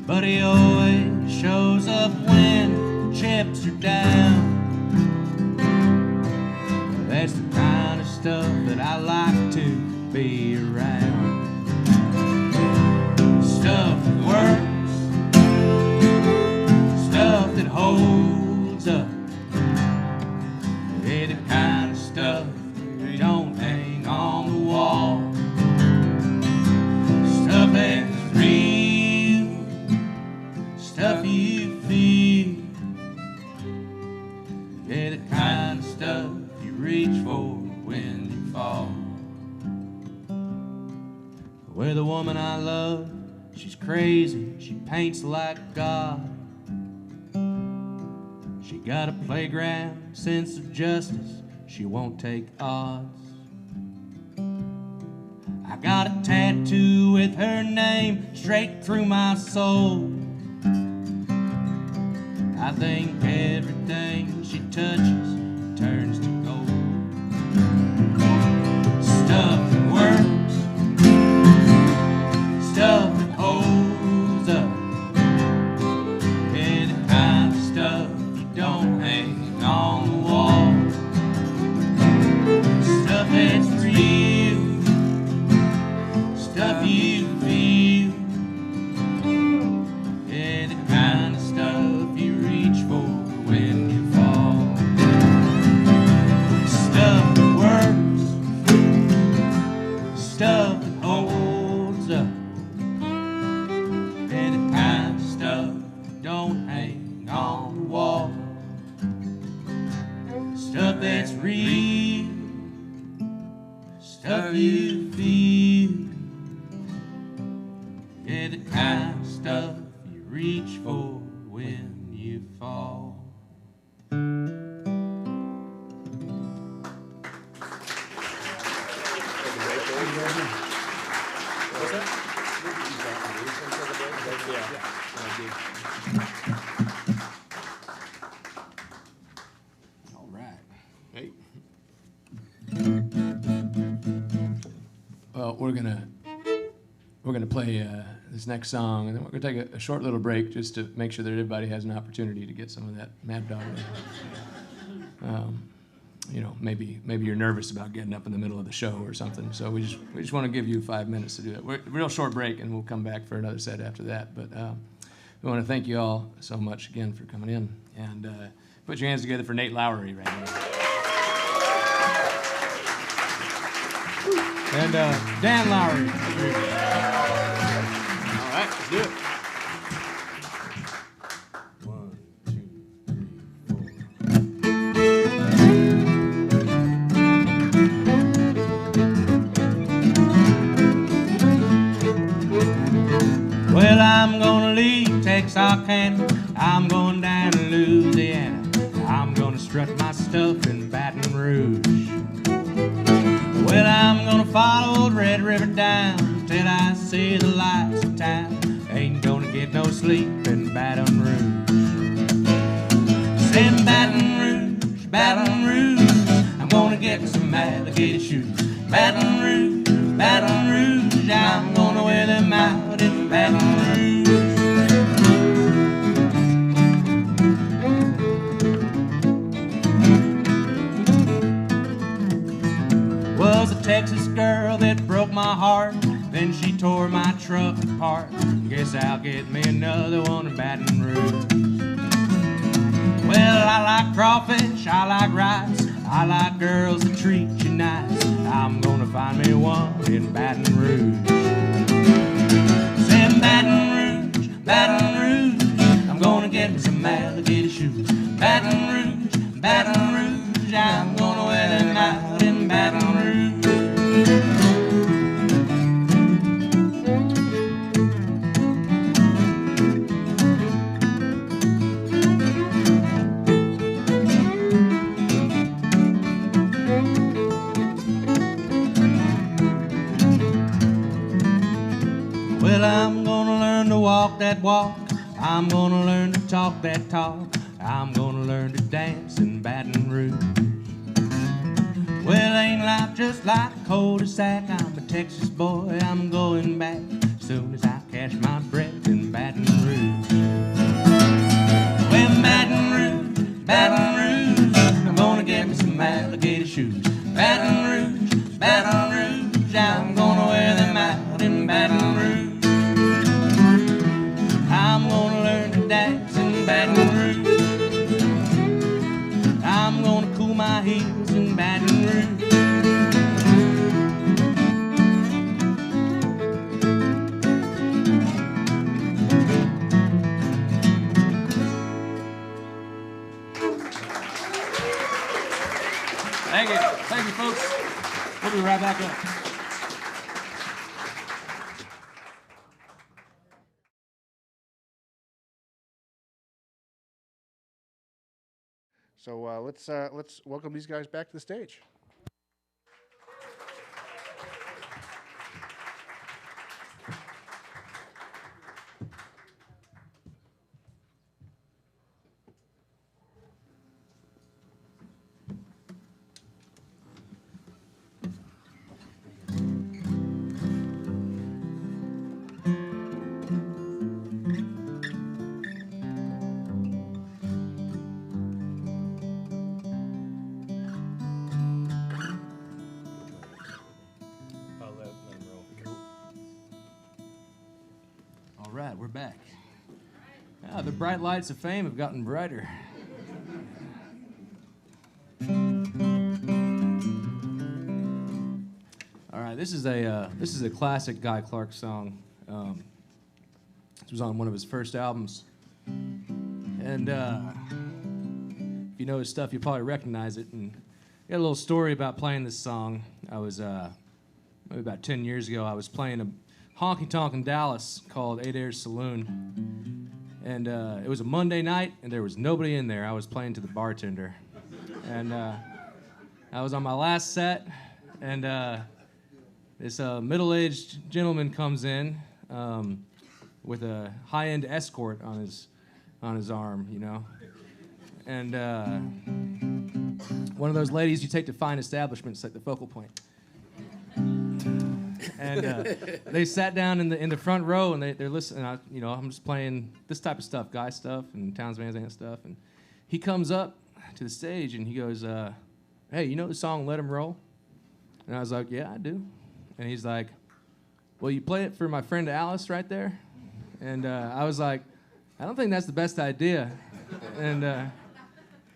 but he always shows up when the chips are down. That's the kind of stuff that I like to be around. Stuff that works, stuff that holds up. Yeah, the kind of stuff you don't hang on the wall. Stuff that's real, stuff you feel. Yeah, the kind of stuff you reach for when you fall. With the woman I love, she's crazy, she paints like God. She got a playground sense of justice, she won't take odds. I got a tattoo with her name straight through my soul. I think everything she touches turns to gold. Stuff that works, stuff that holds up. Yeah, the kind of stuff you don't hang on the wall. Stuff that's real, stuff you feel. Yeah, the kind of stuff you reach for when you fall. Stuff that works, stuff that holds up. Yeah, the kind of stuff that don't hang on the wall. Stuff that's real, stuff you feel. Yeah, the kind of stuff you reach for when you fall. All right. Hey. Well, we're gonna play this next song, and then we're gonna take a short little break just to make sure that everybody has an opportunity to get some of that Mad Dog. You know, maybe you're nervous about getting up in the middle of the show or something. So we just want to give you 5 minutes to do that. We're a real short break, and we'll come back for another set after that. But we want to thank you all so much again for coming in, and put your hands together for Nate Lowery right now. And Dan Lowery. All right, let's do it. 1, 2, 3, 4. Well, I'm gonna leave Texarkana. I'm going down to Louisiana. I'm gonna strut my stuff in Baton Rouge. Well, I'm gonna follow old Red River down till I see the lights of town. sleep in Baton Rouge. Said Baton Rouge, I'm gonna get me some alligator shoes. Baton Rouge, I'm gonna wear them out in Baton Rouge. Was a Texas girl that broke my heart, then she tore my truck apart. Guess I'll get me another one in Baton Rouge. Well, I like crawfish, I like rice, I like girls that treat you nice. I'm gonna find me one in Baton Rouge. Said Baton Rouge, I'm gonna get me some alligator shoes. Baton Rouge, I'm gonna wear them out in Baton Rouge. Well, I'm gonna learn to walk that walk. I'm gonna learn to talk that talk. I'm gonna learn to dance in Baton Rouge. Well, ain't life just like a cul-de-sac? I'm a Texas boy, I'm going back soon as I catch my breath in Baton Rouge. Well, Baton Rouge, I'm gonna get me some alligator shoes. Baton Rouge, I'm gonna wear them out in Baton Rouge. I'm gonna learn to dance in Baton Rouge. I'm gonna cool my heels in Baton Rouge. Thank you, folks. We'll be right back up. So let's welcome these guys back to the stage. All right, we're back. The bright lights of fame have gotten brighter. All right, this is a classic Guy Clark song. This was on one of his first albums, and if you know his stuff, you probably recognize it. And I got a little story about playing this song. I was maybe about 10 years ago. I was playing a honky-tonk in Dallas called 8 Airs Saloon. And it was a Monday night, and there was nobody in there. I was playing to the bartender. And I was on my last set, and this middle-aged gentleman comes in with a high-end escort on his arm, you know. And one of those ladies you take to fine establishments like the Focal Point. And they sat down in the front row, and they're listening. I'm just playing this type of stuff, Guy stuff and Towns Van Zandt stuff. And he comes up to the stage, and he goes, "Hey, you know the song 'Let 'Em Roll'?" And I was like, "Yeah, I do." And he's like, "Well, you play it for my friend Alice right there?" And I was like, "I don't think that's the best idea." And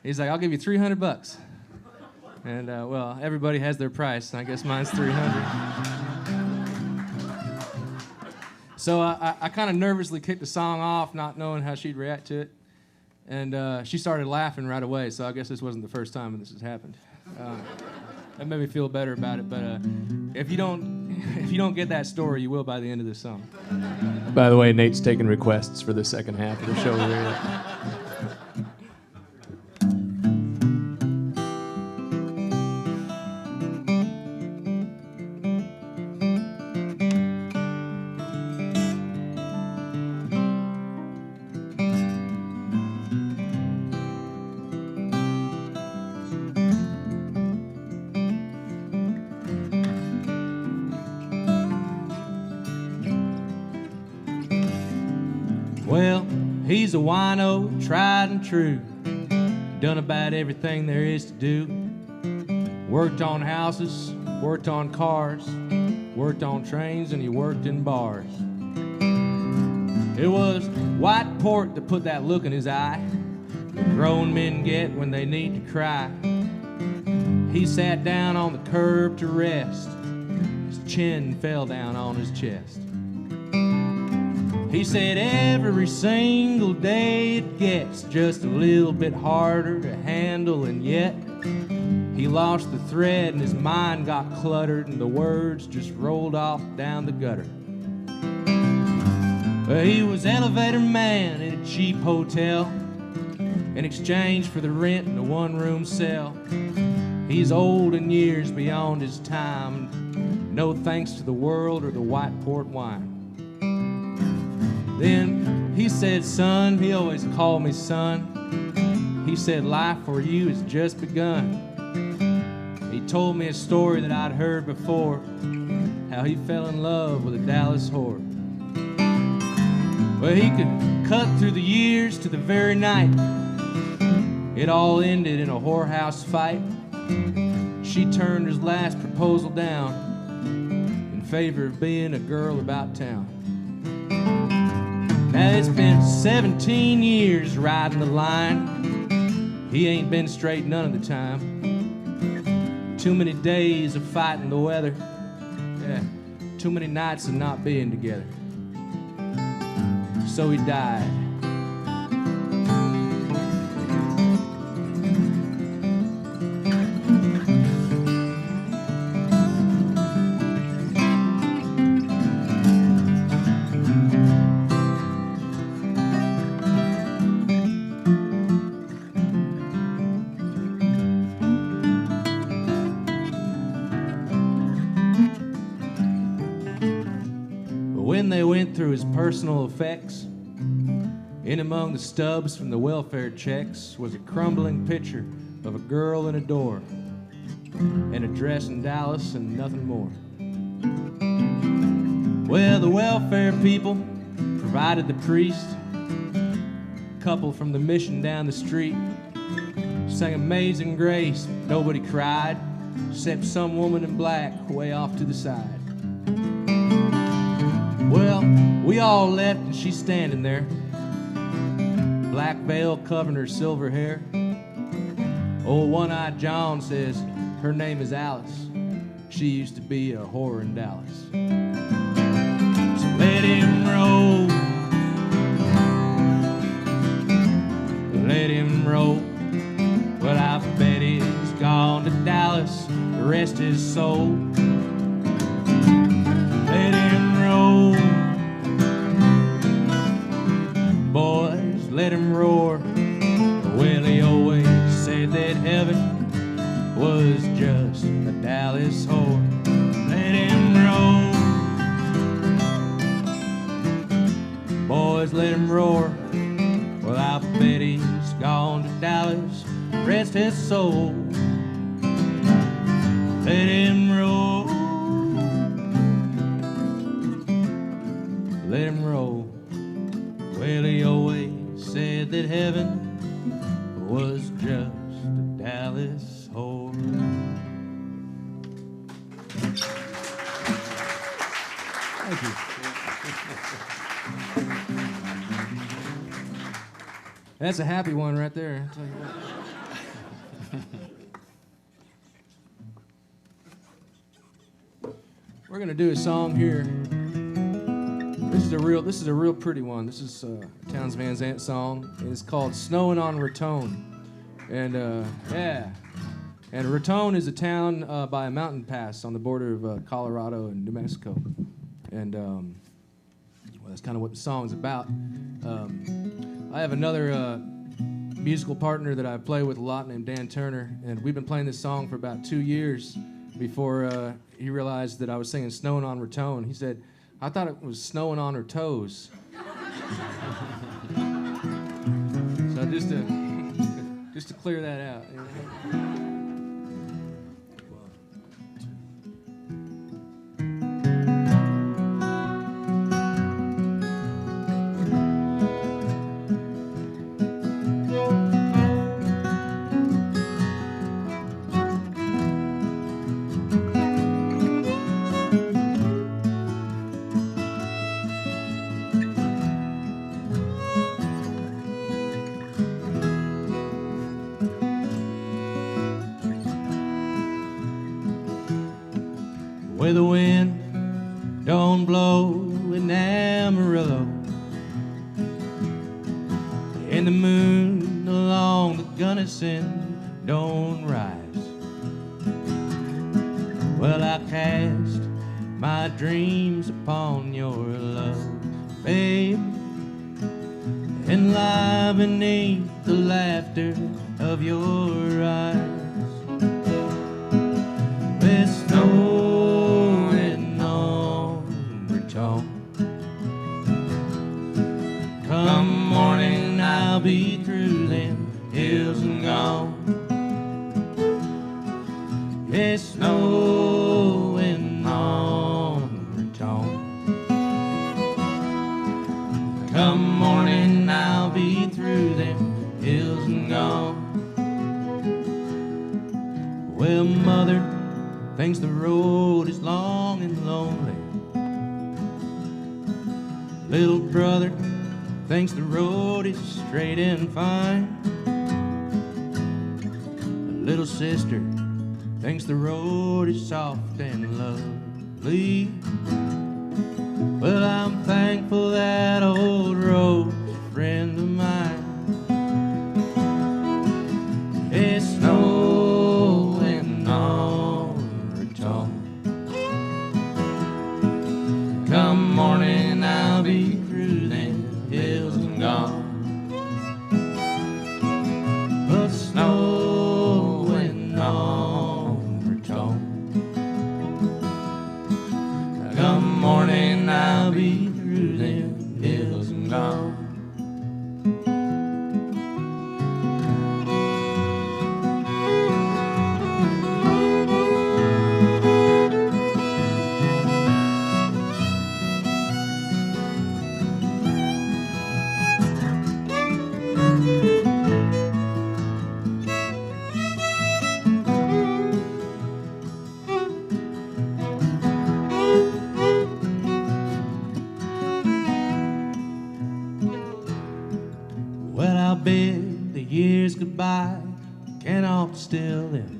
he's like, "I'll give you $300. And well, everybody has their price, and I guess mine's $300. So I kind of nervously kicked the song off, not knowing how she'd react to it. And she started laughing right away, so I guess this wasn't the first time this has happened. That made me feel better about it, but if you don't get that story, you will by the end of this song. By the way, Nate's taking requests for the second half of the show here. Well, he's a wino, tried and true. Done about everything there is to do. Worked on houses, worked on cars, worked on trains, and he worked in bars. It was white port that put that look in his eye that grown men get when they need to cry. He sat down on the curb to rest. His chin fell down on his chest. He said every single day it gets just a little bit harder to handle, and yet he lost the thread and his mind got cluttered and the words just rolled off down the gutter. Well, he was elevator man in a cheap hotel in exchange for the rent in a one-room cell. He's old in years beyond his time, no thanks to the world or the white port wine. Then he said, son, he always called me son. He said, life for you has just begun. He told me a story that I'd heard before, how he fell in love with a Dallas whore. Well, he could cut through the years to the very night. It all ended in a whorehouse fight. She turned his last proposal down in favor of being a girl about town. Now it's been 17 years riding the line. He ain't been straight none of the time. Too many days of fighting the weather. Yeah, too many nights of not being together. So he died. When they went through his personal effects, in among the stubs from the welfare checks was a crumbling picture of a girl in a door, an address in Dallas and nothing more. Well, the welfare people provided the priest, a couple from the mission down the street, sang Amazing Grace, nobody cried, except some woman in black way off to the side. Well, we all left and she's standing there, black veil covering her silver hair. Old One-Eyed John says her name is Alice. She used to be a whore in Dallas. So let him roll, let him roll. Well, I bet he's gone to Dallas to rest his soul. Let him roll, boys, let him roar. Well, he always said that heaven was just a Dallas whore. Let him roll, boys, let him roar. Well, I bet he's gone to Dallas, rest his soul. Let him roll, let him roll. Well, he always said that heaven was just a Dallas whore. Thank you. That's a happy one right there, I'll tell you what. We're gonna do a song here. This is a real pretty one. This is a Townes Van Zandt song, and it's called "Snowing on Raton." And yeah, and Raton is a town by a mountain pass on the border of Colorado and New Mexico. And well, that's kind of what the song's about. I have another musical partner that I play with a lot named Dan Turner, and we've been playing this song for about 2 years before he realized that I was singing "Snowing on Raton." He said, "I thought it was snowing on her toes." So just to clear that out. You know? alone. And the moon along the Gunnison don't rise. Well, I cast my dreams upon your love, babe, and lie beneath the laughter of your eyes. There's snow and on return. Come morning, I'll be through them hills and gone. It's snowing on return. Come morning, I'll be through them hills and gone. Well, mother thinks the road is long and lonely. Little brother thinks the road is straight and fine. Little sister thinks the road is soft and lovely. Well, I'm thankful that old road's a friend of mine. It's snowing on return. Come morning, I'll be through them hills and gone. But snowing on return. Come morning, I'll be through them hills and gone. Well, I'll bid the years goodbye, cannot still them.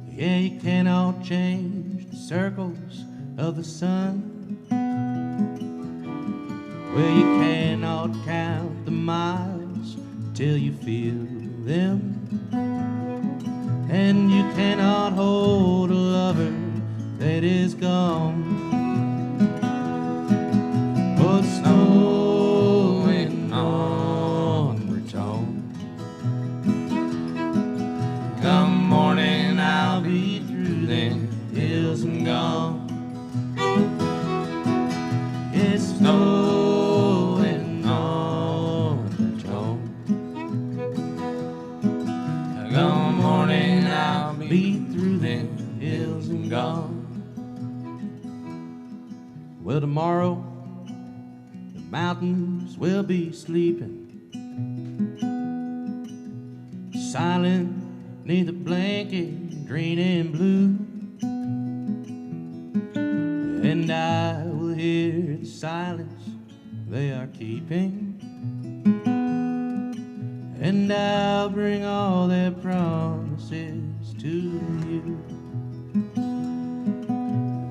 Yeah, you cannot change the circles of the sun. Well, you cannot count the miles till you feel them. And you cannot hold a lover that is gone. But snowing on return. Come morning, I'll be through them hills and gone. It's snowing on return. Come morning, I'll be through them hills and gone. Well, tomorrow the mountains will be sleeping, silent neath the blanket, green and blue. And I will hear the silence they are keeping, and I'll bring all their promises to you.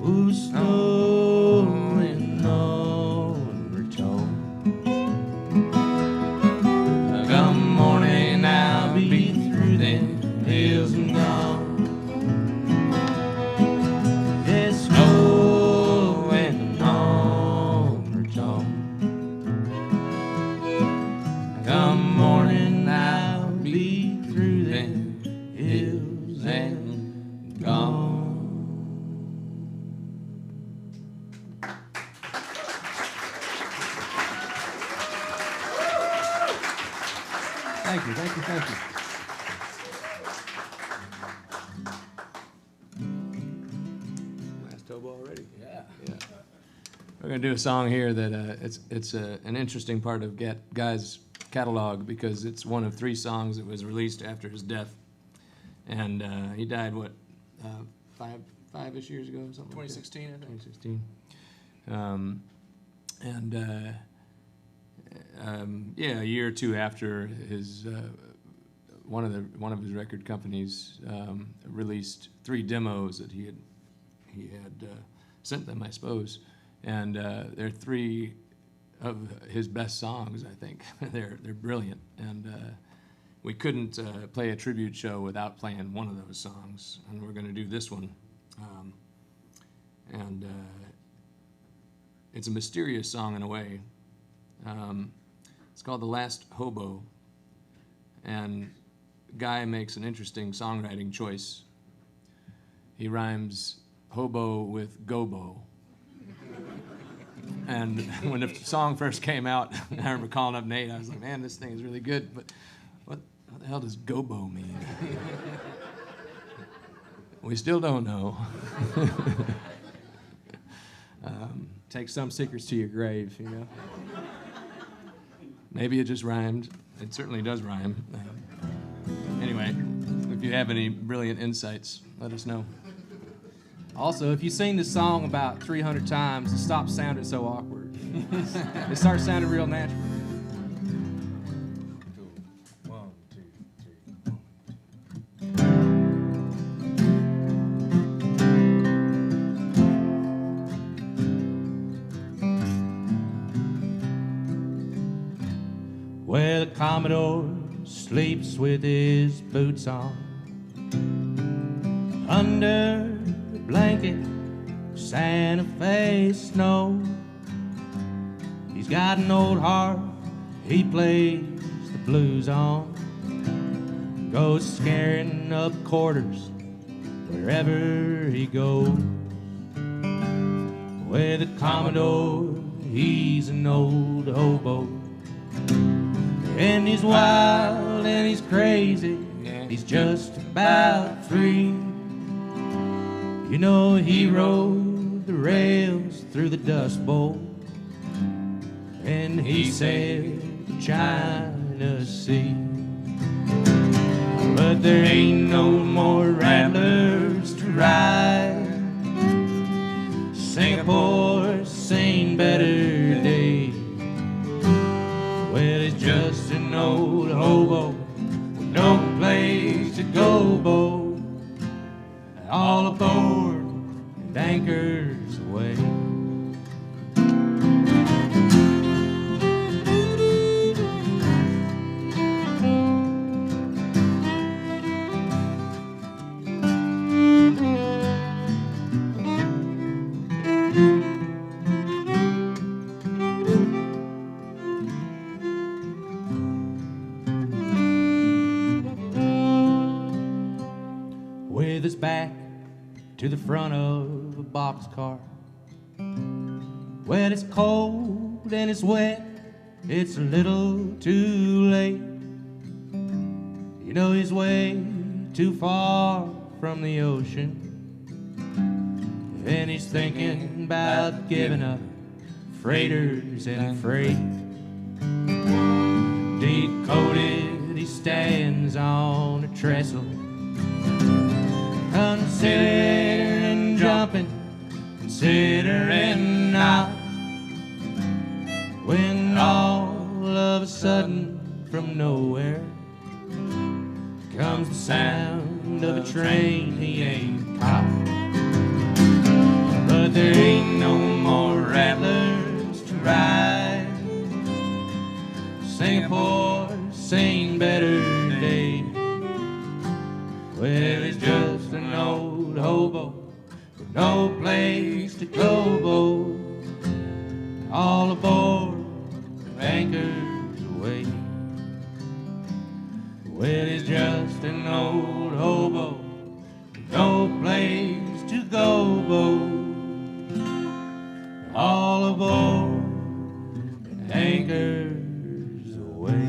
Ooh, snowing on return. Come morning, I'll be through them hills and gone. It's snowing on return. Come morning, I'll be through them hills and gone. Thank you. Last tobo already? Yeah. We're gonna do a song here that it's an interesting part of Guy's catalog because it's one of 3 songs that was released after his death, and he died five-ish years ago, something. 2016, I think. 2016. A year or 2 after his one of his record companies released 3 demos that he had sent them, I suppose, And they're three of his best songs, I think. They're brilliant. And we couldn't play a tribute show without playing one of those songs. And we're going to do this one. It's a mysterious song in a way. It's called The Last Hobo. And Guy makes an interesting songwriting choice. He rhymes hobo with gobo. And when the song first came out, I remember calling up Nate. I was like, man, this thing is really good, but what the hell does gobo mean? We still don't know. Take some secrets to your grave, you know. Maybe it just rhymed. It certainly does rhyme. Anyway, if you have any brilliant insights, let us know. Also, if you sing this song about 300 times, it stops sounding so awkward. It starts sounding real natural. One, two, three. Well, the Commodore sleeps with his boots on under the blanket, Santa Fe snow. He's got an old harp he plays the blues on, goes scaring up quarters wherever he goes. Where the Commodore, he's an old hobo, and he's wild and he's crazy, he's just about free. You know, he rode the rails through the Dust Bowl, and he sailed the China Sea. But there ain't no more rattlers to ride. Singapore's seen better days. Well, he's just an old hobo with no place to go, bo. All aboard and anchors away. With his back to the front of a boxcar. When it's cold and it's wet, it's a little too late. You know, he's way too far from the ocean, and he's thinking about giving up freighters and freight. Decoded, he stands on a trestle, considering jumping, considering not, when all of a sudden from nowhere comes the sound of a train he ain't caught. But there ain't no more rattlers to ride. Singapore's seen better days. Well, he's just an old hobo with no place to go, bo. All aboard, anchors away. Well, he's just an old hobo with no place to go, bo. All aboard, anchors away.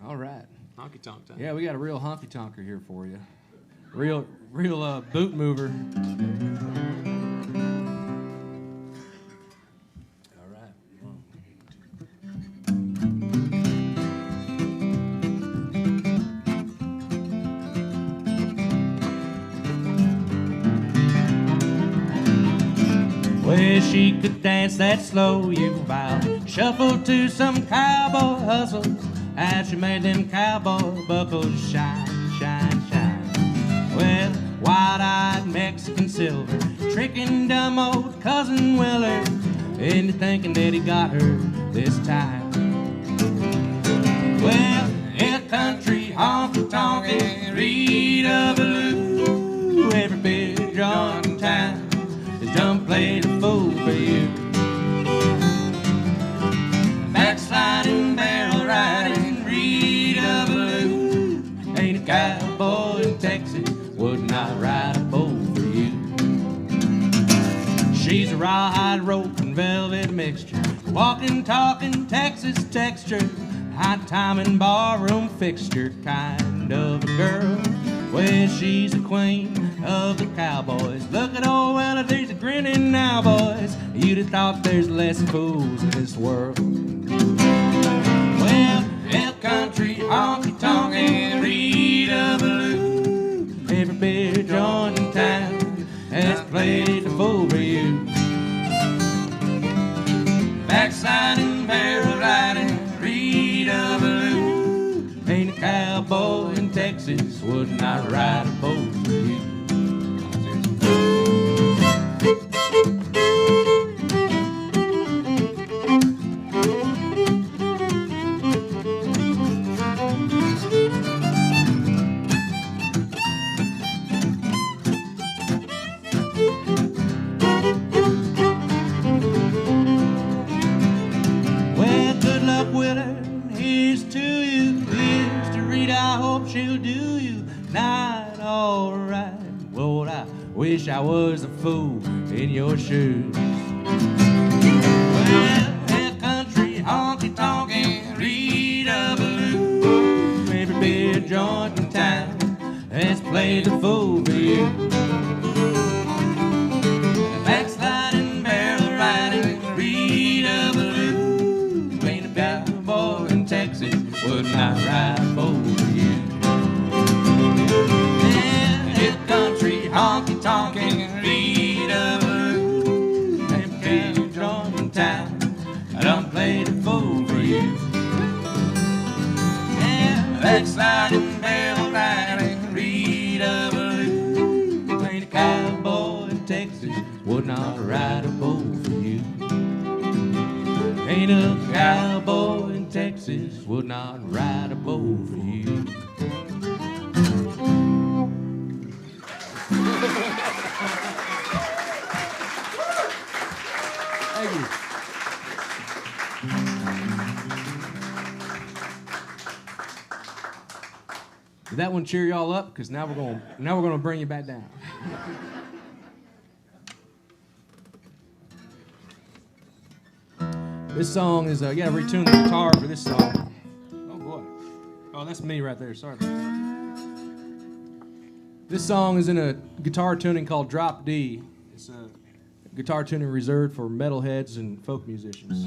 All right. Honky tonk time. Yeah, we got a real honky tonker here for you. Real boot mover. All right. Well, Wish she could dance that slow you vow. Shuffle to some cowboy hustle as she made them cowboy buckles shine, shine, shine. Well, wide-eyed Mexican silver, tricking dumb old cousin Willard into thinking that he got her this time. Well, in a country honky-tonk, Rita Ballou, every big joint in town has done played a fool for you. Backsliding, barrel riding, Rita Ballou, ain't a cowboy in Texas would not ride a bull for you. She's a rawhide rope and velvet mixture, walking, talking Texas texture, high time and barroom fixture kind of a girl. Well, she's the queen of the cowboys. Look at old Weller, there's a grinning now, boys. You'd have thought there's less fools in this world. Well, El Country, honky tonk, and Rita Ballou, every beer joint in town has played the fool for you. Backsliding, barrel riding, Rita Ballou, ain't a cowboy in Texas would not ride a bull for you. Well, good luck, Willard. Here's to you. Here's to Rita. I hope she'll do you not all right. Lord, I wish I was a fool in your shoes. Well, that country honky tonk and Rita Ballou, every beer joint in town has played the fool for you. Backsliding, barrel riding, Rita Ballou, ain't a bad boy in Texas would not ride a bull for you. Yeah, that country honky tonk and Rita Ballou, every beer joint in town I done played a fool for you. Yeah, backsliding, barrel riding, Rita Ballou, ain't a cowboy in Texas would not ride a bull for you. Ain't a cowboy in Texas would not ride a bull for you. Thank you. Did that one cheer y'all up? Because now we're gonna bring you back down. This song is you gotta retune the guitar for this song. Oh boy. Oh, that's me right there. Sorry. This song is in a guitar tuning called Drop D. It's a guitar tuning reserved for metalheads and folk musicians.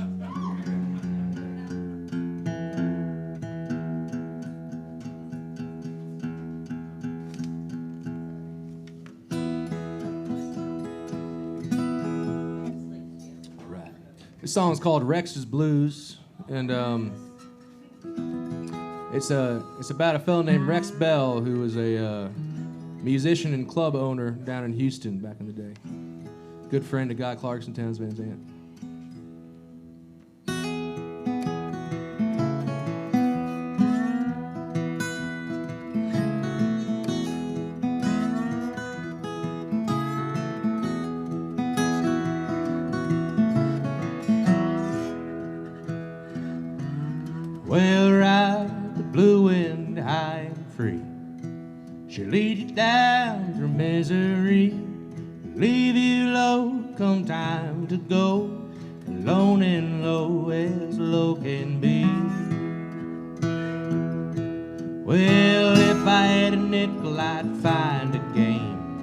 This song is called Rex's Blues, and it's about a fellow named Rex Bell, who was a musician and club owner down in Houston back in the day. Good friend of Guy Clarkson, Towns Van Zandt. Well, ride the blue wind high and free. She'll lead you down through misery, leave you low come time to go, alone and low as low can be. Well, if I had a nickel, I'd find a game.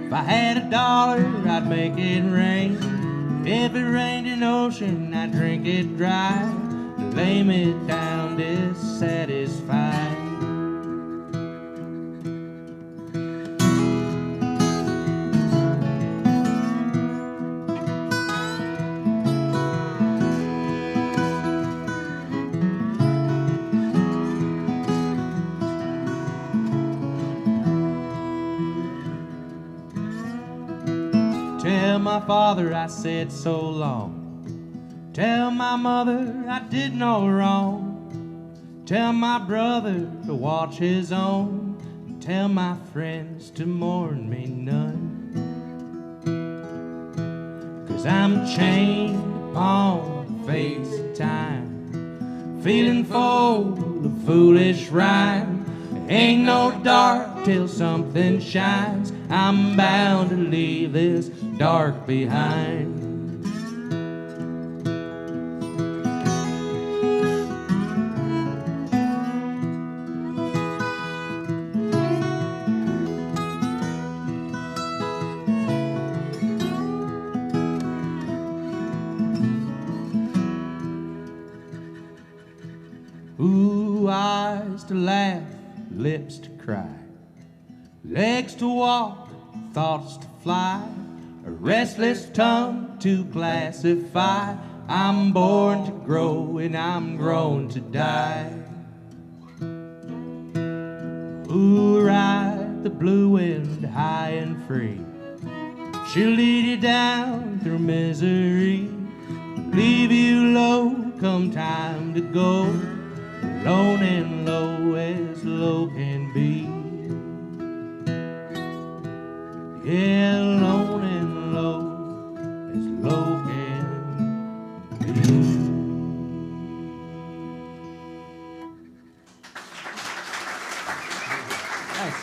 If I had a dollar, I'd make it rain. If it rained an ocean, I'd drink it dry, lay me down dissatisfied. my father I said so long. Tell my mother I did no wrong. Tell my brother to watch his own. And tell my friends to mourn me none. 'Cause I'm chained upon the face of time, feeling full of foolish rhyme. Ain't no dark till something shines. I'm bound to leave this dark behind. Ooh, eyes to laugh, lips to cry, legs to walk, thoughts to fly, a restless tongue to classify. I'm born to grow and I'm grown to die. Ooh, ride the blue wind high and free. She'll lead you down through misery, leave you low come time to go, alone and low as low can be. Yeah, alone and low as low can be. Thanks.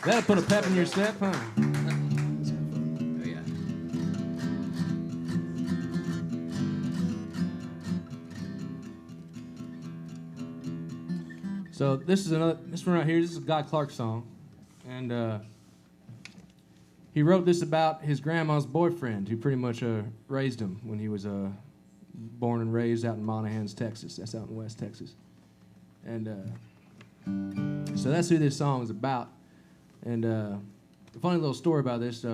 That'll put a pep in your step, huh? Oh, yeah. So this one right here. This is a Guy Clark song, and he wrote this about his grandma's boyfriend, who pretty much raised him when he was born and raised out in Monahans, Texas. That's out in West Texas, and so that's who this song is about. And a funny little story about this: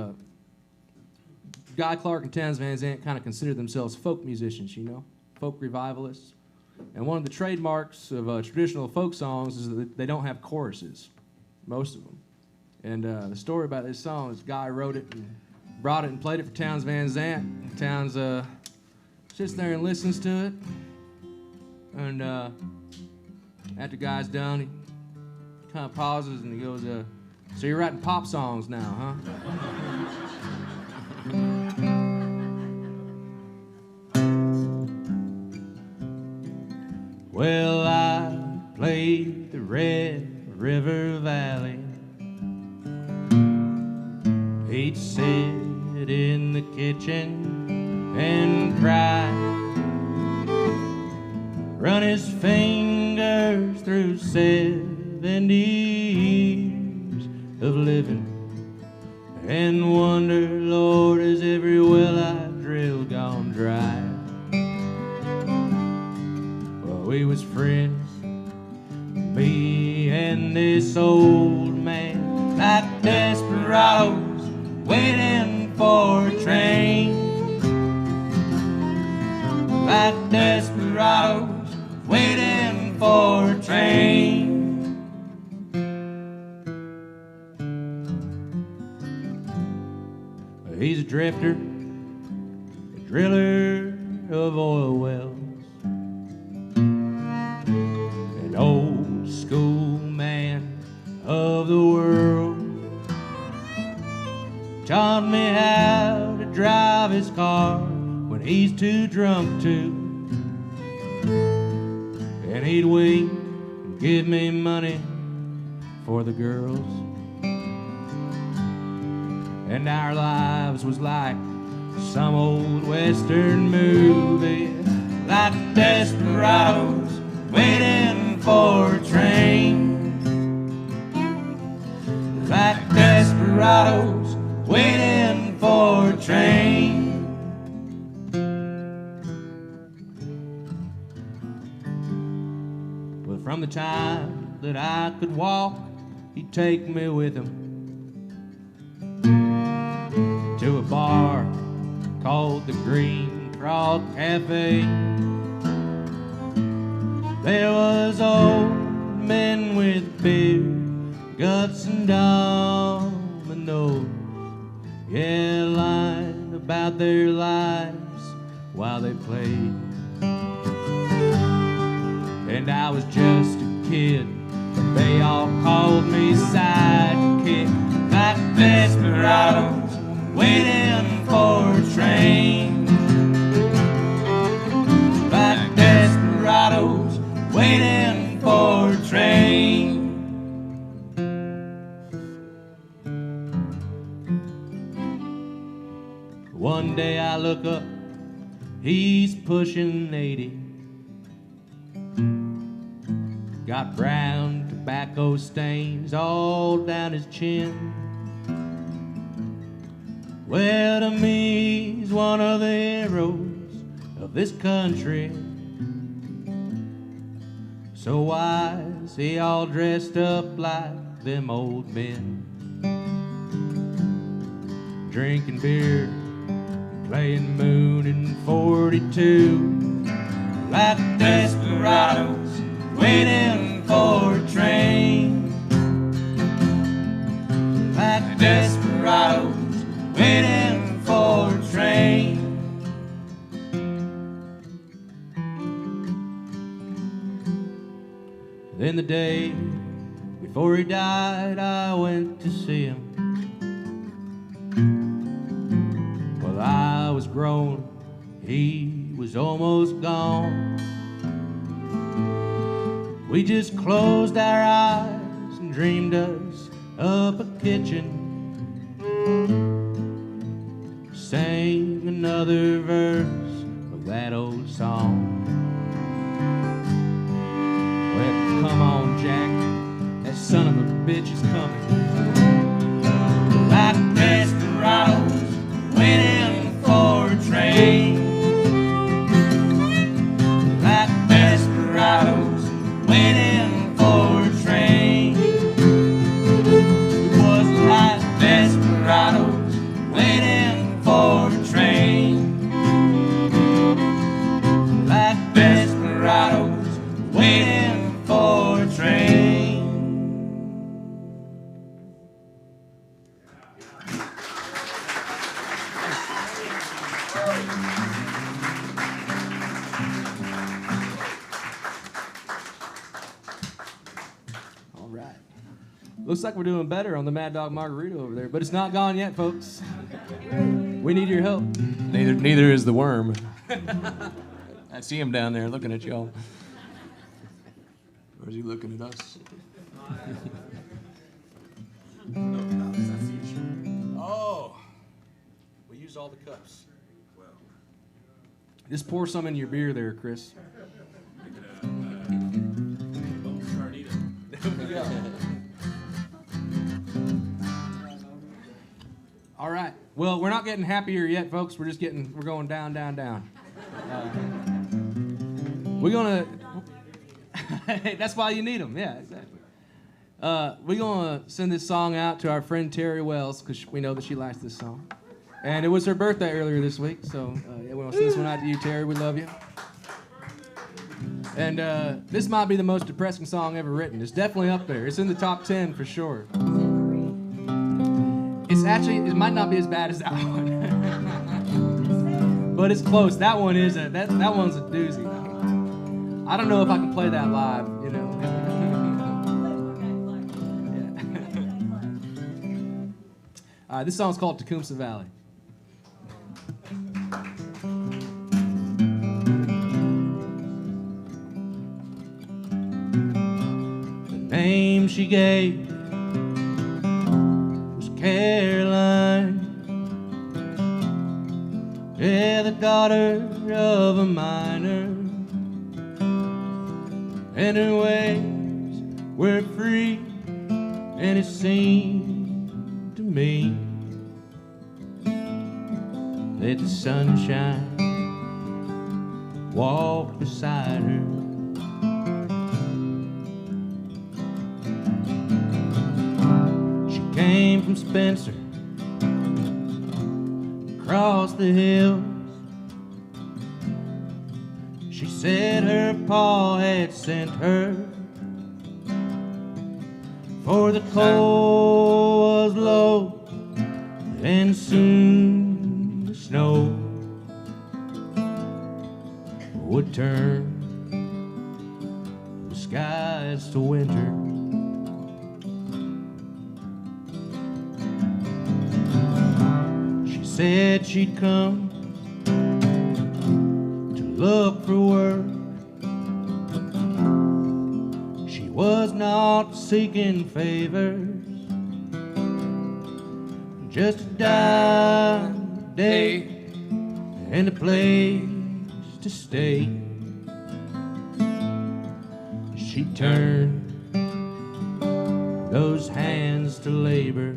Guy Clark and Townes Van Zandt kind of consider themselves folk musicians, you know, folk revivalists. And one of the trademarks of traditional folk songs is that they don't have choruses, most of them. And the story about this song is Guy wrote it and brought it and played it for Townes Van Zandt. Townes sits there and listens to it. And after Guy's done, he kind of pauses and he goes, so you're writing pop songs now, huh? Well, I played the Red River Valley. He'd sit in the kitchen and cry, run his fingers through 70 years of living, and wonder, Lord, is every well I drilled gone dry? We was friends, me and this old man, like desperados waiting for a train. Like desperados waiting for a train. He's a drifter, a driller of oil wells, old school man of the world. Taught me how to drive his car when he's too drunk to. And he'd wait and give me money for the girls. And our lives was like some old western movie, like desperados waiting for a train. Like desperados waiting for a train. Well, from the time that I could walk, he'd take me with him to a bar called the Green Frog Cafe. There was old men with beer guts and dominoes, yeah, lying about their lives while they played. And I was just a kid, but they all called me sidekick, like desperados waiting for a train, like desperados waiting for a train. One day I look up, he's pushing 80, got brown tobacco stains all down his chin. Well, to me, he's one of the heroes of this country. So why is he all dressed up like them old men? Drinking beer, playing Moon in 42, like desperados waiting for a train, like desperados waiting for a train. Then the day before he died, I went to see him. Well, I was grown, he was almost gone. We just closed our eyes and dreamed us up a kitchen, sang another verse of that old song. Well, come on, Jack, that son of a bitch is coming. Like desperados waiting for a train, like desperados waiting for a train. It was like desperados waiting for a train, like desperados waiting for a train. All right. Looks like we're doing better on the Mad Dog Margarita over there, but it's not gone yet, folks. We need your help. Neither is the worm. I see him down there looking at y'all. Or is he looking at us? Oh, we used all the cups. Just pour some in your beer there, Chris. All right. Well, we're not getting happier yet, folks. We're going down, down, down. We're gonna. That's why you need them. Yeah, exactly. We're gonna send this song out to our friend Terry Wells because we know that she likes this song, and it was her birthday earlier this week. So yeah, we want to send this one out to you, Terry. We love you. And this might be the most depressing song ever written. It's definitely up there. It's in the top 10 for sure. It might not be as bad as that one. But it's close. That one is that one's a doozy. I don't know if I can play that live, you know. Yeah. This song's called Tecumseh Valley. Name she gave was Caroline, yeah, the daughter of a miner, and her ways were free, and it seemed to me that the sunshine walked beside her. Came from Spencer, across the hills. She said her pa had sent her for the cold was low, and soon the snow would turn the skies to winter. She said she'd come to look for work. She was not seeking favors, just a dime a day and a place to stay. She turned those hands to labor.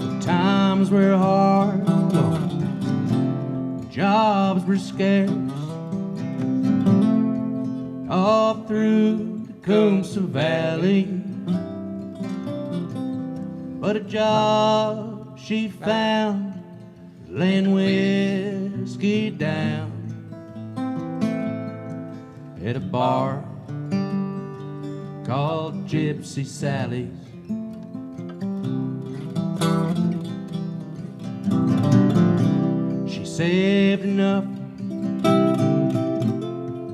The times were hard, jobs were scarce. All through the Coosa Valley, but a job she found laying whiskey down at a bar called Gypsy Sally's. She saved enough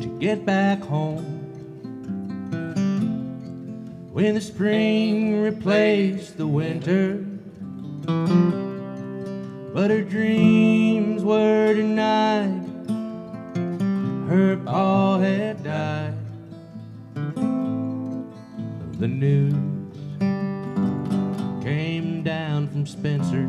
to get back home when the spring replaced the winter, but her dreams were denied. Her pa had died. The news came down from Spencer.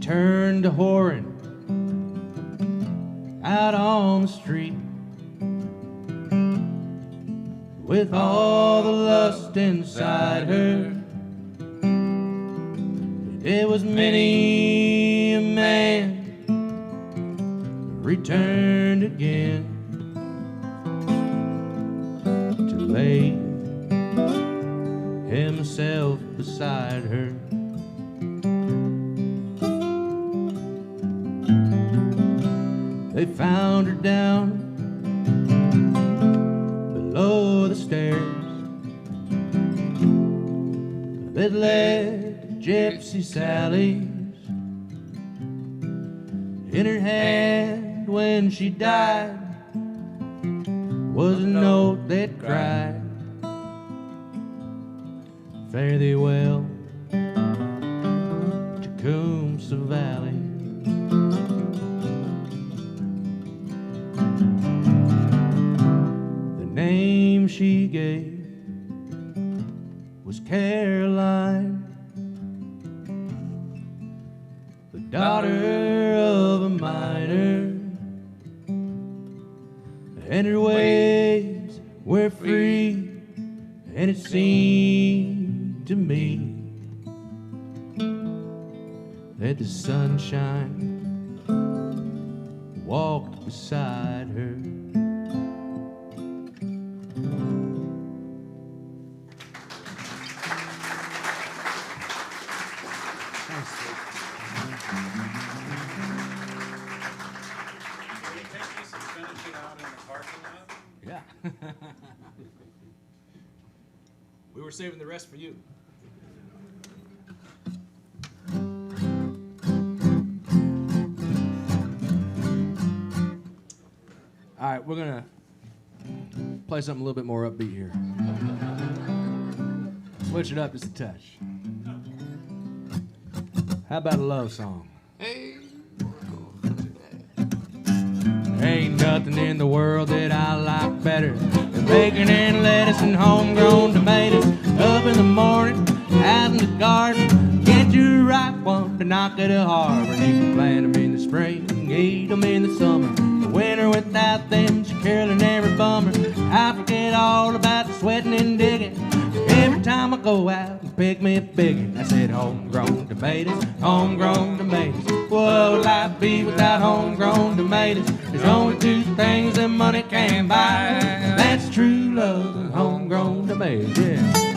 Turned to whoring out on the street with all the lust inside her. It was many a man returned again to lay himself beside her. They found her down below the stairs that led to Gypsy Sally's. In her hand when she died was a note that cried, "Fare thee well, Tecumseh Valley." Name she gave was Caroline, the daughter of a miner, and her ways were free, and it seemed to me that the sunshine walked beside her. Yeah. We were saving the rest for you. All right, we're gonna play something a little bit more upbeat here. Switch it up just a touch. How about a love song? Hey. Ain't nothing in the world that I like better than bacon and lettuce and homegrown tomatoes. Up in the morning, out in the garden. Get you a ripe one to knock at a harbor. You can plant them in the spring, eat them in the summer. The winter without them, she's carolling every bummer. I forget all about the sweating and digging. Every time I go out and pick me a biggin', I said homegrown tomatoes, homegrown tomatoes. What would life be without homegrown tomatoes? There's only two things that money can buy. That's true love and homegrown tomatoes, yeah.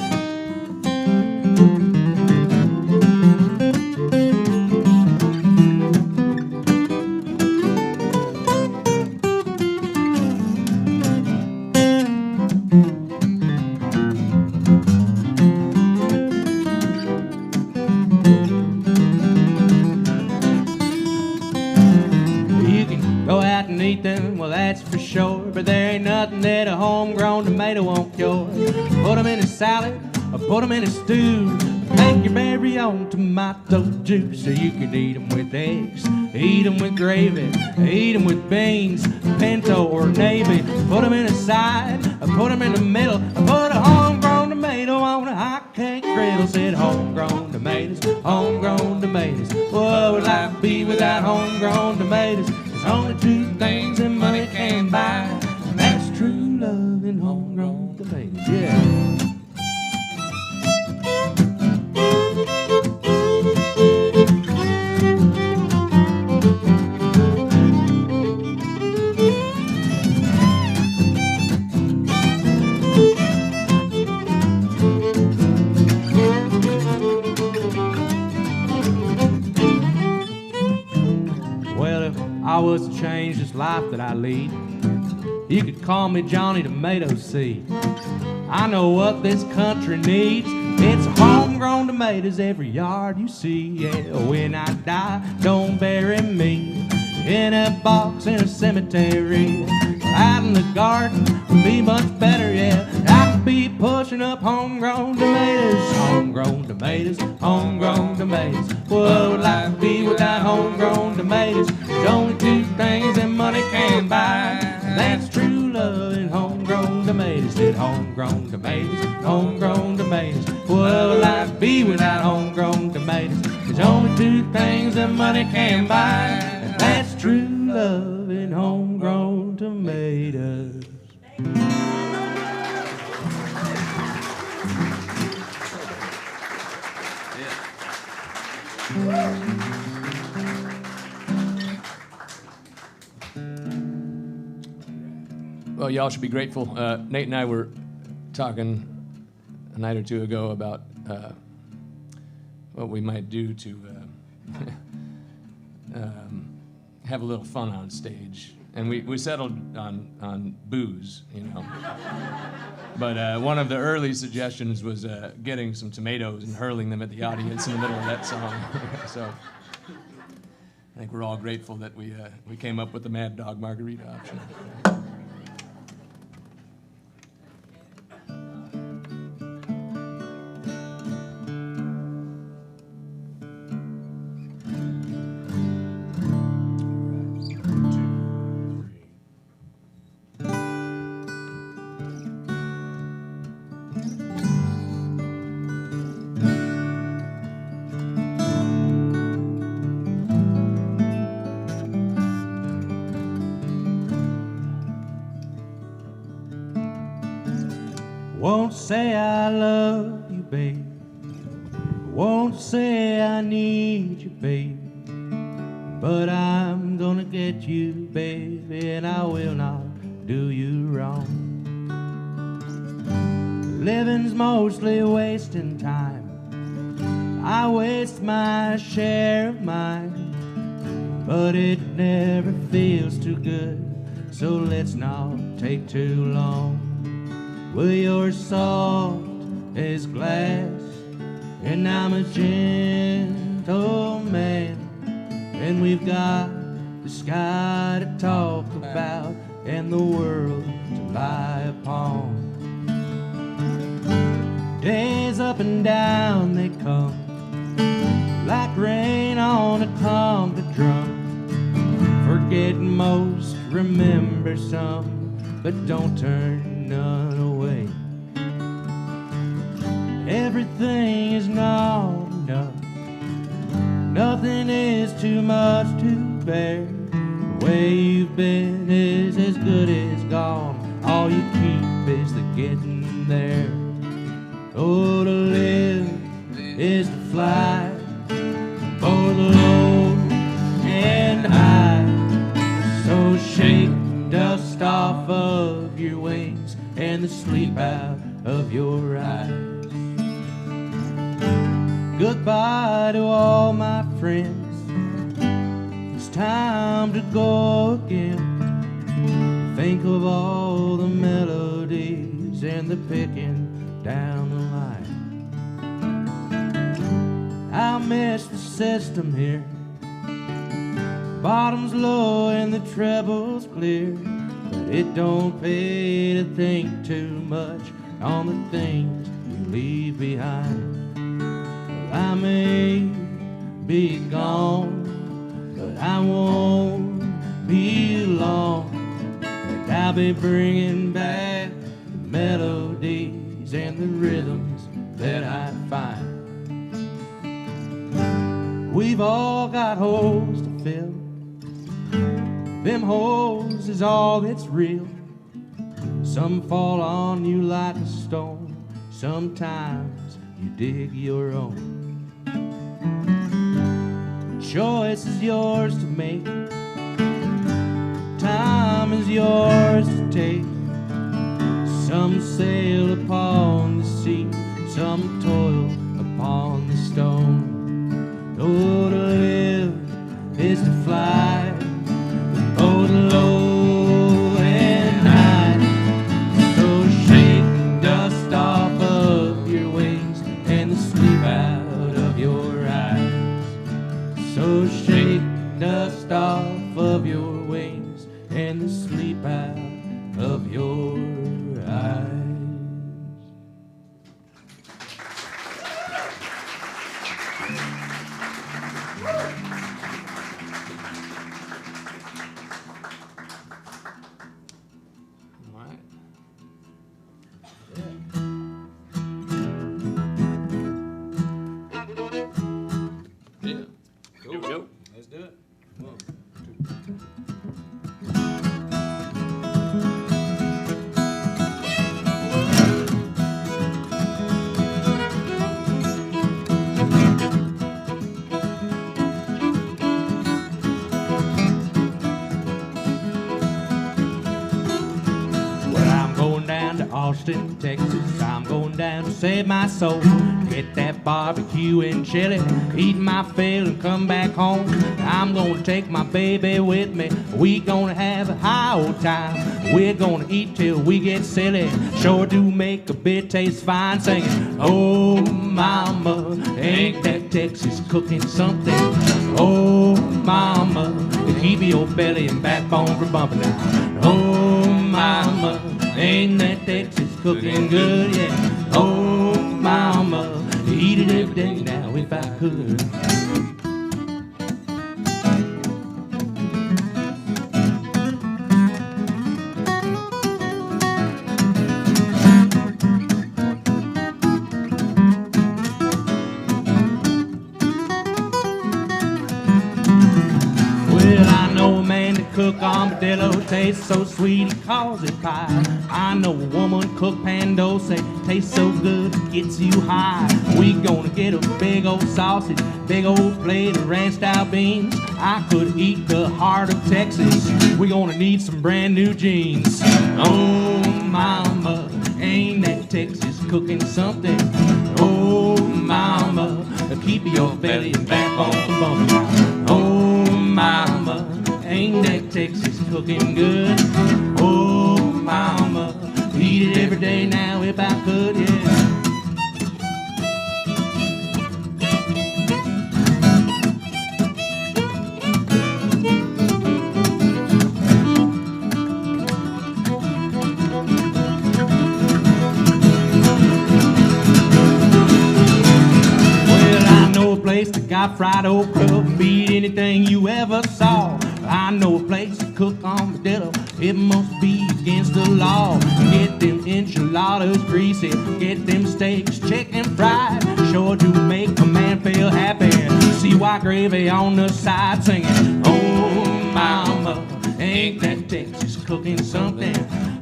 Well, that's for sure, but there ain't nothing that a homegrown tomato won't cure. Put them in a salad, or put them in a stew. Make your very own tomato juice. So you can eat them with eggs, eat them with gravy, eat them with beans, pinto or navy. Put them in a side, or put them in the middle. Put a homegrown tomato on a hot cake griddle. Said homegrown tomatoes, homegrown tomatoes. What would life be without homegrown tomatoes? Only two things that money can buy, and that's true love and homegrown tomatoes, yeah. I was to change this life that I lead, you could call me Johnny Tomato Seed. I know what this country needs. It's homegrown tomatoes every yard you see. Yeah, when I die, don't bury me in a box in a cemetery. Out in the garden would be much better, yeah. I could be pushing up homegrown tomatoes, homegrown tomatoes, homegrown tomatoes. What would life be without homegrown tomatoes? There's only two things that money can buy. That's true love and homegrown tomatoes. Said homegrown tomatoes, homegrown tomatoes. What would life be without homegrown tomatoes? There's only two things that money can buy. And that's true love and homegrown tomatoes. Well, y'all should be grateful. Nate and I were talking a night or two ago about what we might do to have a little fun on stage. And we settled on booze, you know. But one of the early suggestions was getting some tomatoes and hurling them at the audience in the middle of that song. So I think we're all grateful that we came up with the Mad Dog Margarita option. Won't say I love you, babe. Won't say I need you, babe. But I'm gonna get you, baby, and I will not do you wrong. Living's mostly wasting time. I waste my share of mine, but it never feels too good, so let's not take too long. Well, you're soft as glass, and I'm a gentle man, and we've got the sky to talk about and the world to lie upon. Days up and down they come, like rain on a conga drum. Forget most, remember some, but don't turn none away. Everything is not is too much to bear. The way you've been is as good as gone. All you keep is the getting there. Oh, to live is to fly, both low and high. So shake the dust off of your wings and the sleep out of your eyes. Goodbye to all my friends. It's time to go again. Think of all the melodies and the picking down the line. I miss the system here. Bottom's low and the treble's clear, but it don't pay to think too much on the things you leave behind. Well, I may be gone, but I won't be long. And I'll be bringing back the melodies and the rhythms that I find. We've all got holes to fill. Them holes is all that's real. Some fall on you like a stone. Sometimes you dig your own. Choice is yours to make. Time is yours to take. Some sail upon the sea, some toil upon the stone. Oh, to live is to fly, both low and high. So shake the dust off of your wings and the sleep out of your eyes. So shake the dust off of your wings and the sleep out of your eyes. All right. Yeah. Cool. Go. Let's do it. 1, 2. Austin, Texas, I'm going down to save my soul. Get that barbecue and chili, eat my fill and come back home. I'm gonna take my baby with me. We gonna have a high old time. We're gonna eat till we get silly. Sure do make a bit taste fine, singing, oh mama, ain't that Texas cooking something? Oh mama, keep your belly and backbone from bumping now. Oh mama, ain't that Texas cooking good, yeah. Oh, mama, eat it every day now if I could. Well, I know a man that cook armadillo tastes so sweet he calls it pie. I know a woman cook pan dulce, tastes so good it gets you high. We gonna get a big old sausage, big old plate of ranch style beans. I could eat the heart of Texas. We gonna need some brand new jeans. Oh mama, ain't that Texas cooking something? Oh mama, keep your belly and backbone from bumping. Oh mama, ain't that Texas cooking good? Oh mama, eat it every day now if I could, yeah. Well, I know a place that got fried okra, beat anything you ever saw. I know a place to cook armadillo. It must be against the law. Get them enchiladas greasy, get them steaks chicken fried. Sure to make a man feel happy. See white gravy on the side singing, oh mama, ain't that Texas cooking something?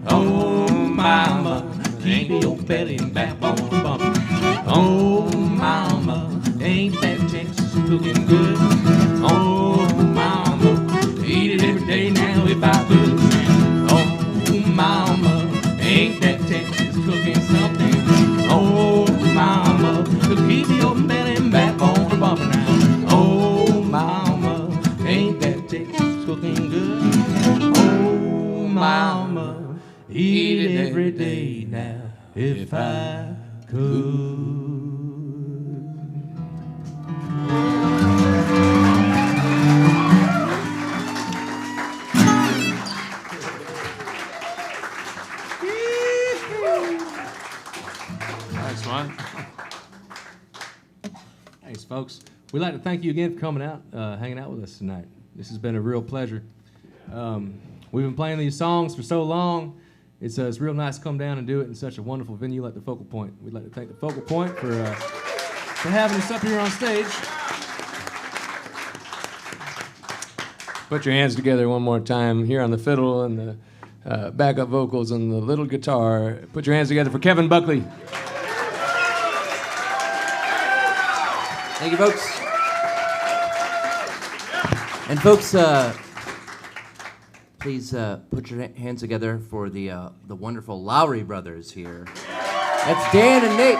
Oh mama, keep your belly and backbone bumping. Oh mama, ain't that Texas cooking good? Oh mama, eat it every day now if I could. Oh mama, ain't that Texas cooking something? Oh mama, to keep your belly and backbone from bumping now. Oh mama, ain't that Texas cooking good? Oh mama, eat it every day now if I could. Nice one. Thanks, folks. We'd like to thank you again for coming out, hanging out with us tonight. This has been a real pleasure. We've been playing these songs for so long. It's real nice to come down and do it in such a wonderful venue like the Focal Point. We'd like to thank the Focal Point for having us up here on stage. Put your hands together one more time here on the fiddle and the backup vocals and the little guitar. Put your hands together for Kevin Buckley. Thank you, folks. And folks, please put your hands together for the wonderful Lowery brothers here. That's Dan and Nate.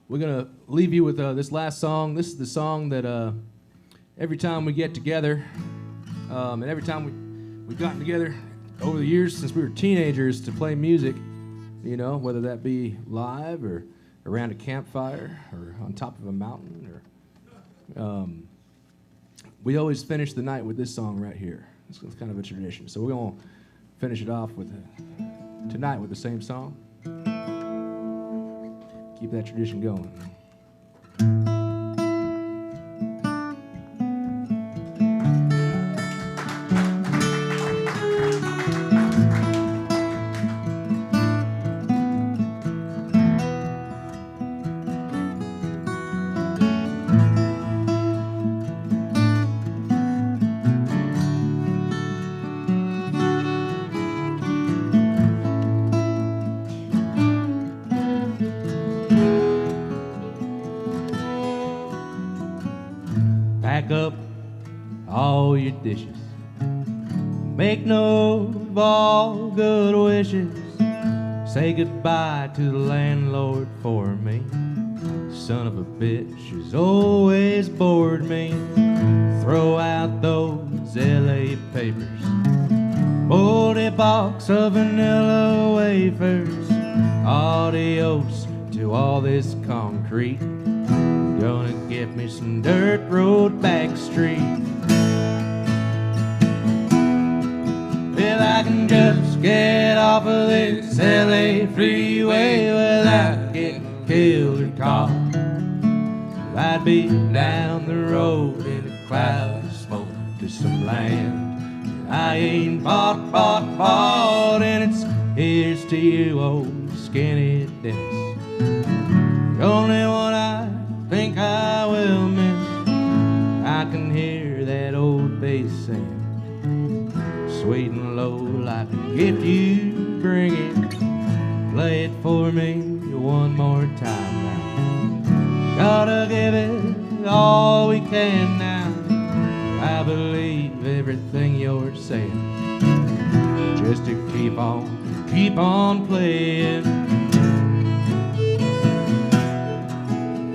We're going to leave you with this last song. This is the song that every time we get together, and every time we've gotten together over the years since we were teenagers to play music, you know, whether that be live or around a campfire or on top of a mountain, or we always finish the night with this song right here. It's kind of a tradition. So we're going to finish it off with tonight with the same song. Keep that tradition going. Pack up all your dishes. Make note of all good wishes. Say goodbye to the landlord for me. Son of a bitch who's always bored me. Throw out those LA papers. Moldy box of vanilla wafers. Adios to all this concrete. Gonna get me some dirt road back street. If I can just get off of this LA freeway without getting killed or caught, I'd be down the road in a cloud of smoke to some land I ain't bought, and it's here's to you, old skinny Dennis. The only one I think I will miss. I can hear that old bass sing, sweet and low like a gift you bring it. Play it for me one more time now. Gotta give it all we can now. I believe everything you're saying, just to keep on playing.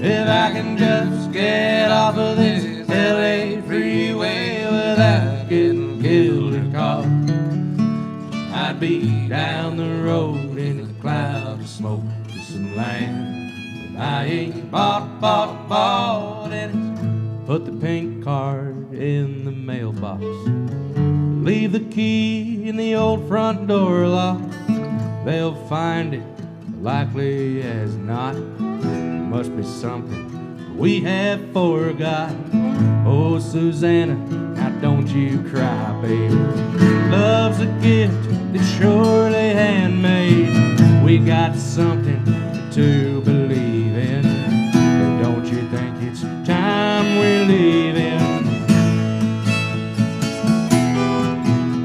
If I can just get off of this LA freeway without getting killed or caught, I'd be down the road in a cloud of smoke to some land that I ain't bought, and it's put the pink card in the mailbox. Leave the key in the old front door lock. They'll find it Likely as not, must be something we have forgot. Oh, Susanna, now don't you cry, baby. Love's a gift that's surely handmade. We got something to believe in. And don't you think it's time we're leaving?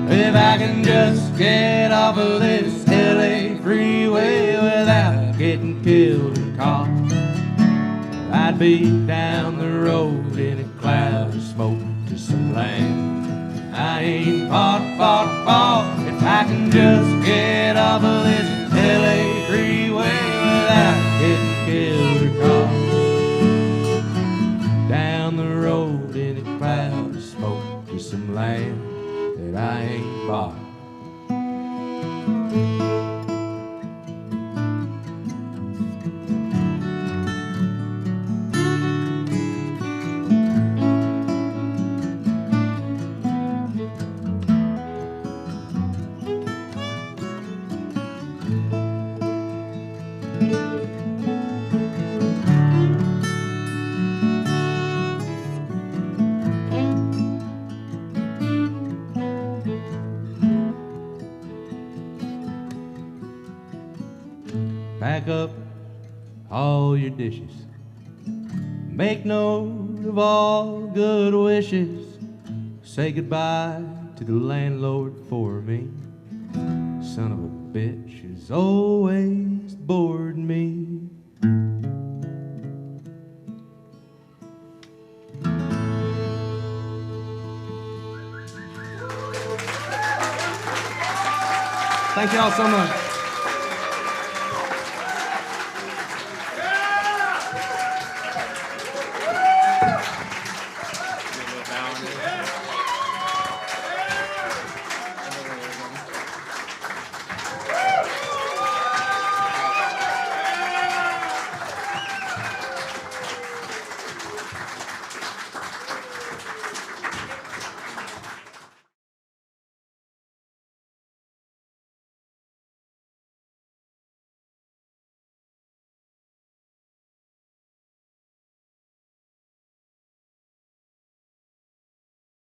If I can just get off of this LA freeway without getting killed and caught, I'd be down the road in a cloud of smoke to some land I ain't fought. If I can just get off of this LA freeway without getting killed or caught, down the road in a cloud of smoke to some land that I ain't bought. Pack up all your dishes. Make note of all good wishes. Say goodbye to the landlord for me. Son of a bitch has always bored me. Thank you all so much.